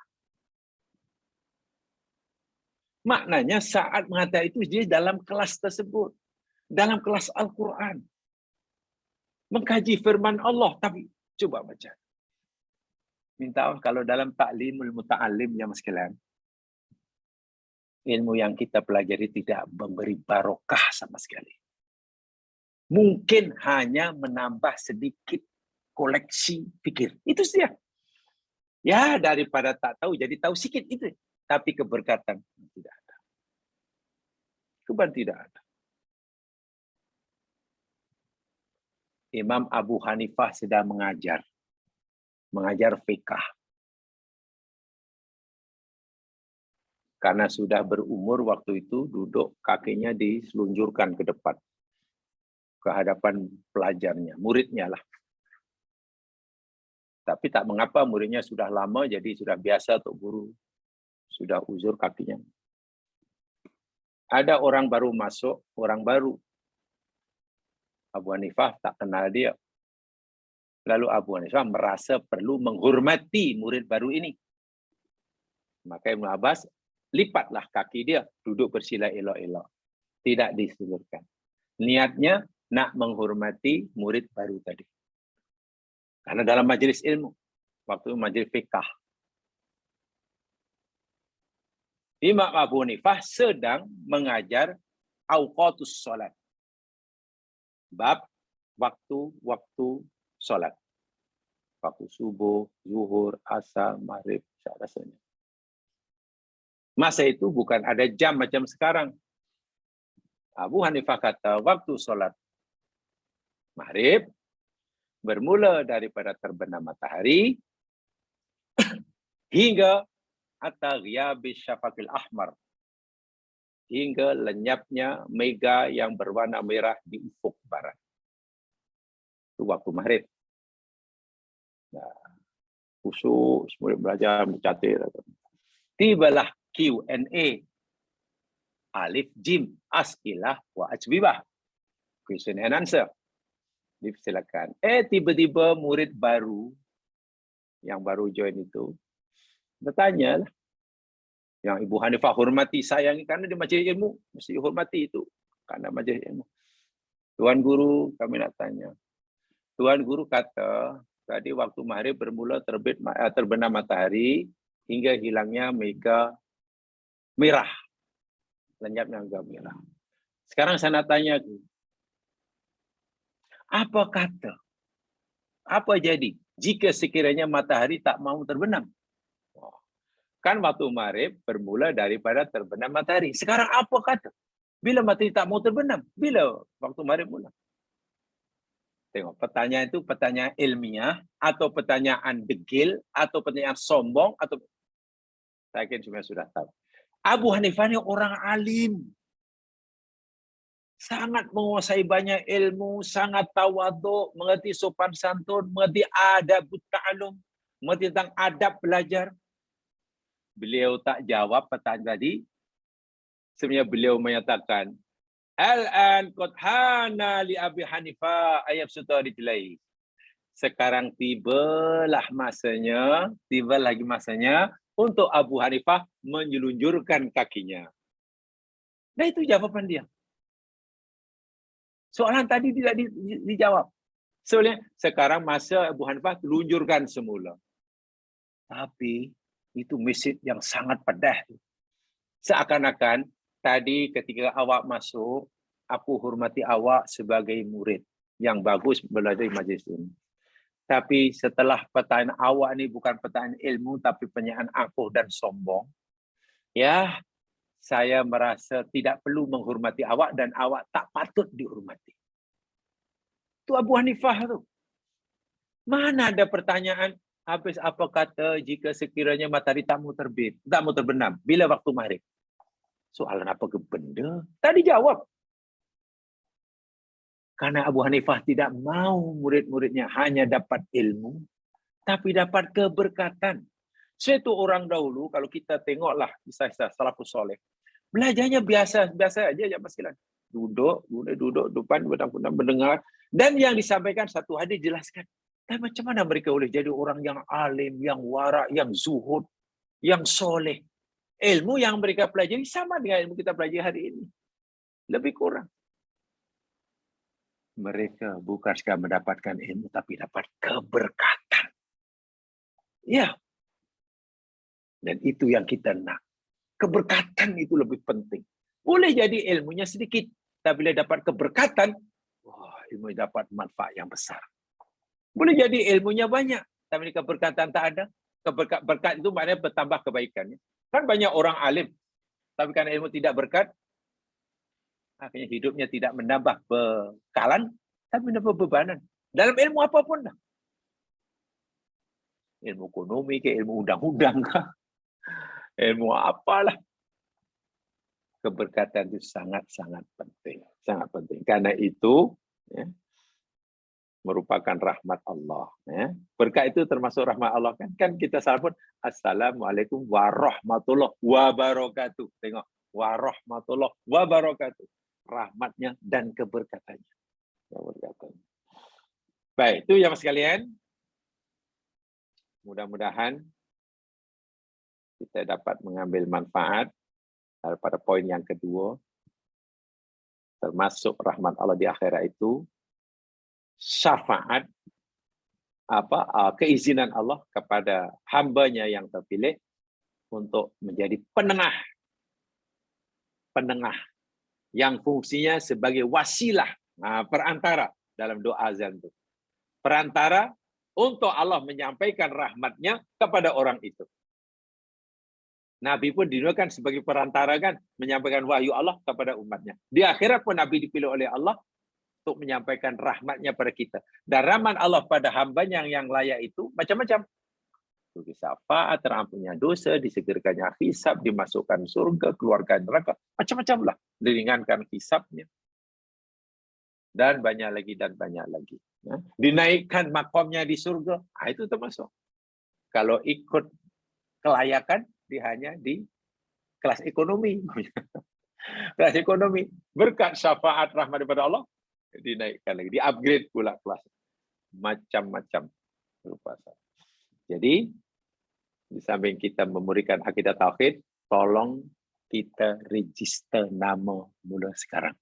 Maknanya saat mengatakan itu dia dalam kelas tersebut. Dalam kelas Al-Quran. Mengkaji firman Allah. Tapi coba baca. Minta kalau dalam taklimul muta'alim yang sekalian. Ilmu yang kita pelajari tidak memberi barokah sama sekali. Mungkin hanya menambah sedikit koleksi fikir. Itu saja. Ya, daripada tak tahu jadi tahu sedikit itu. Tapi keberkatan tidak ada. Keberkatan tidak ada. Imam Abu Hanifah sedang mengajar fikih. Karena sudah berumur waktu itu, duduk kakinya diselunjurkan ke depan. Ke hadapan pelajarnya, muridnya lah. Tapi tak mengapa, muridnya sudah lama, jadi sudah biasa untuk guru. Sudah uzur kakinya. Ada orang baru masuk, orang baru. Abu Hanifah tak kenal dia. Lalu Abu Hanifah merasa perlu menghormati murid baru ini. Maka Ibnu Abbas lipatlah kaki dia, duduk bersila elok-elok. Tidak disulurkan. Niatnya nak menghormati murid baru tadi. Karena dalam majelis ilmu, waktu majelis fikih, Imam Abu Hanifah sedang mengajar awqatus salat. Bab waktu salat. Waktu subuh, zuhur, asar, maghrib, rasanya. Masa itu bukan ada jam macam sekarang. Abu Hanifah kata waktu salat maghrib bermula daripada terbenam matahari hingga hatta ghiyabis syafaqil ahmar, hingga lenyapnya mega yang berwarna merah di ufuk barat. Itu waktu maghrib. Nah, khusus murid belajar mencatat. Tibalah Q&A. Alif Jim Askilah wa Ajwibah. Question and answer. Silakan. Tiba-tiba murid baru yang baru join itu bertanya lah. Yang Ibu Hanifah hormati, sayangi karena di majelis ilmu mesti hormati itu karena majelis ilmu. Tuan Guru, kami nak tanya. Tuan Guru kata tadi waktu maghrib bermula terbenam matahari hingga hilangnya mega merah. Lenyapnya mega merah. Sekarang saya nak tanya, apa kata? Apa jadi jika sekiranya matahari tak mau terbenam? Kan waktu maghrib bermula daripada terbenam matahari. Sekarang apa kata? Bila matahari tak mau terbenam? Bila waktu maghrib mula? Tengok, pertanyaan itu pertanyaan ilmiah, atau pertanyaan degil, atau pertanyaan sombong, atau saya kira sudah tahu. Abu Hanifah ini orang alim. Sangat menguasai banyak ilmu, sangat tawaduk, mengerti sopan santun, mengerti adab ta'alum, mengerti tentang adab belajar. Beliau tak jawab pertanyaan tadi. Sebenarnya beliau menyatakan, Al-an qad hana li Abi Hanifah ayat suta ditilai. Sekarang tibalah masanya, tiba lagi masanya untuk Abu Hanifah menjelunjurkan kakinya. Nah itu jawaban dia. Soalan tadi tidak dijawab. Soalnya sekarang masa Abu Hanifah lunjurkan semula. Tapi itu mesej yang sangat pedas. Seakan-akan tadi ketika awak masuk, aku hormati awak sebagai murid yang bagus belajar di majlis ini. Tapi setelah pertanyaan awak ini bukan pertanyaan ilmu, tapi pertanyaan angkuh dan sombong. Ya, saya merasa tidak perlu menghormati awak dan awak tak patut dihormati. Itu Abu Hanifah tu. Mana ada pertanyaan, habis apa kata jika sekiranya matahari tak mau terbit, tak mau terbenam, bila waktu maghrib? Soalan apa ke benda? Tadi jawab. Karena Abu Hanifah tidak mau murid-muridnya hanya dapat ilmu, tapi dapat keberkatan. Suatu orang dahulu, kalau kita tengoklah kisah-kisah salafus soleh, belajarnya biasa aja ya Mas Kilan. Duduk depan bedang-bedang mendengar, dan yang disampaikan satu hadis jelaskan. Tapi macam mana mereka boleh jadi orang yang alim, yang wara, yang zuhud, yang soleh? ilmu yang mereka pelajari sama dengan ilmu kita pelajari hari ini. Lebih kurang. Mereka bukan sekadar mendapatkan ilmu, tapi dapat keberkatan. Ya. Dan itu yang kita nak. Keberkatan itu lebih penting. Boleh jadi ilmunya sedikit, tapi bila dapat keberkatan, wah, ilmu dapat manfaat yang besar. Boleh jadi ilmunya banyak, tapi keberkatan tak ada. Berkat itu maknanya bertambah kebaikannya. Kan banyak orang alim, tapi karena ilmu tidak berkat, akhirnya hidupnya tidak menambah bekalan, tapi menambah bebanan. Dalam ilmu apapun lah. Ilmu ekonomi, ke ilmu undang-undang, ilmu apalah. Keberkatan itu sangat-sangat penting. Sangat penting. Karena itu ya, merupakan rahmat Allah. Ya. Berkat itu termasuk rahmat Allah. Kan kita salah pun, Assalamualaikum warahmatullahi wabarakatuh. Tengok, warahmatullahi wabarakatuh. Rahmatnya dan keberkatannya. Keberkatannya. Baik, itu yang sekalian. Mudah-mudahan kita dapat mengambil manfaat pada poin yang kedua, termasuk rahmat Allah di akhirat itu syafaat keizinan Allah kepada hambanya yang terpilih untuk menjadi penengah yang fungsinya sebagai wasilah, perantara dalam doa azan itu, perantara untuk Allah menyampaikan rahmatnya kepada orang itu. Nabi pun dinamakan sebagai perantara kan, menyampaikan wahyu Allah kepada umatnya. Di akhirat pun Nabi dipilih oleh Allah untuk menyampaikan rahmatnya pada kita. Dan rahmat Allah pada hambanya yang layak itu macam-macam. Bagi syafaat, terampunnya dosa, disegerakannya hisab, dimasukkan surga, keluarga neraka, macam-macam lah. Diringankan hisabnya. Dan banyak lagi, dan banyak lagi. Ya. Dinaikkan makamnya di surga, itu termasuk. Kalau ikut kelayakan, dia hanya di kelas ekonomi. Kelas ekonomi. Berkat syafaat rahmat daripada Allah, dinaikkan lagi, di-upgrade pula kelas. Macam-macam. Jadi, di samping kita memberikan akidah tauhid, tolong kita register nama mula sekarang.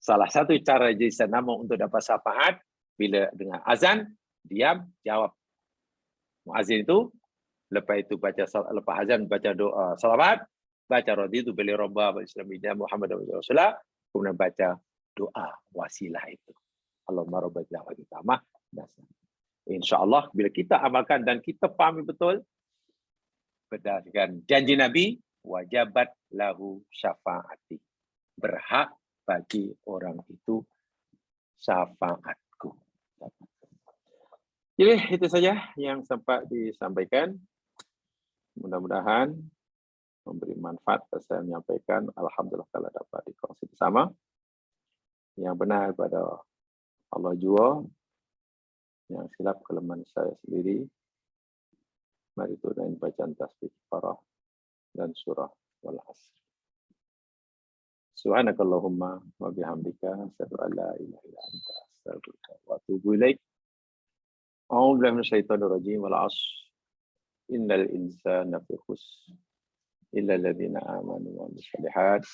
Salah satu cara register nama untuk dapat syafaat, bila dengan azan, diam, jawab. Muazzin itu, lepas itu baca lepas azan baca doa salawat, baca raditu bil rabba wal islamiyya Muhammad Rasulullah, kemudian baca doa wasilah itu. Allahumma rabbana wa tamah. Insyaallah bila kita amalkan dan kita pahami betul berdasarkan janji Nabi, wajabat lahu syafaati. Berhak bagi orang itu syafaatku. Jadi itu saja yang sempat disampaikan. Mudah-mudahan memberi manfaat. Saya menyampaikan, alhamdulillah kalau dapat dikongsi bersama. Yang benar pada Allah jua, yang silap kelemahan saya sendiri. Mari tunain bacaan tasbih farah dan surah wal asr. Subhanakallahumma wa bihamdika asyhadu an la ilaha illa anta astaghfiruka wa atubu ilaik. A'udzu billahi minasyaitonir rajim. Wal 'ashr. Innal insana fi khusr illa alladziina aamanu wa 'amilus shalihaat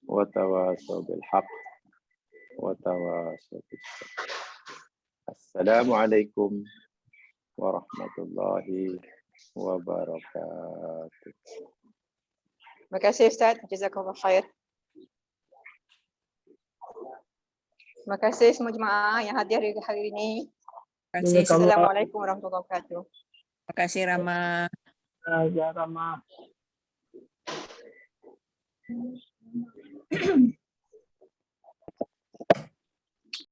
wa tawassaw bil haqq wa tawassaw bis sabr. Assalamualaikum warahmatullahi wabarakatuh. Terima kasih Ustaz. Jazakallah khair. Terima kasih semua jemaah yang hadir hari ini. Terima kasih. Assalamualaikum warahmatullahi wabarakatuh. Terima kasih Rama. Ya Rama.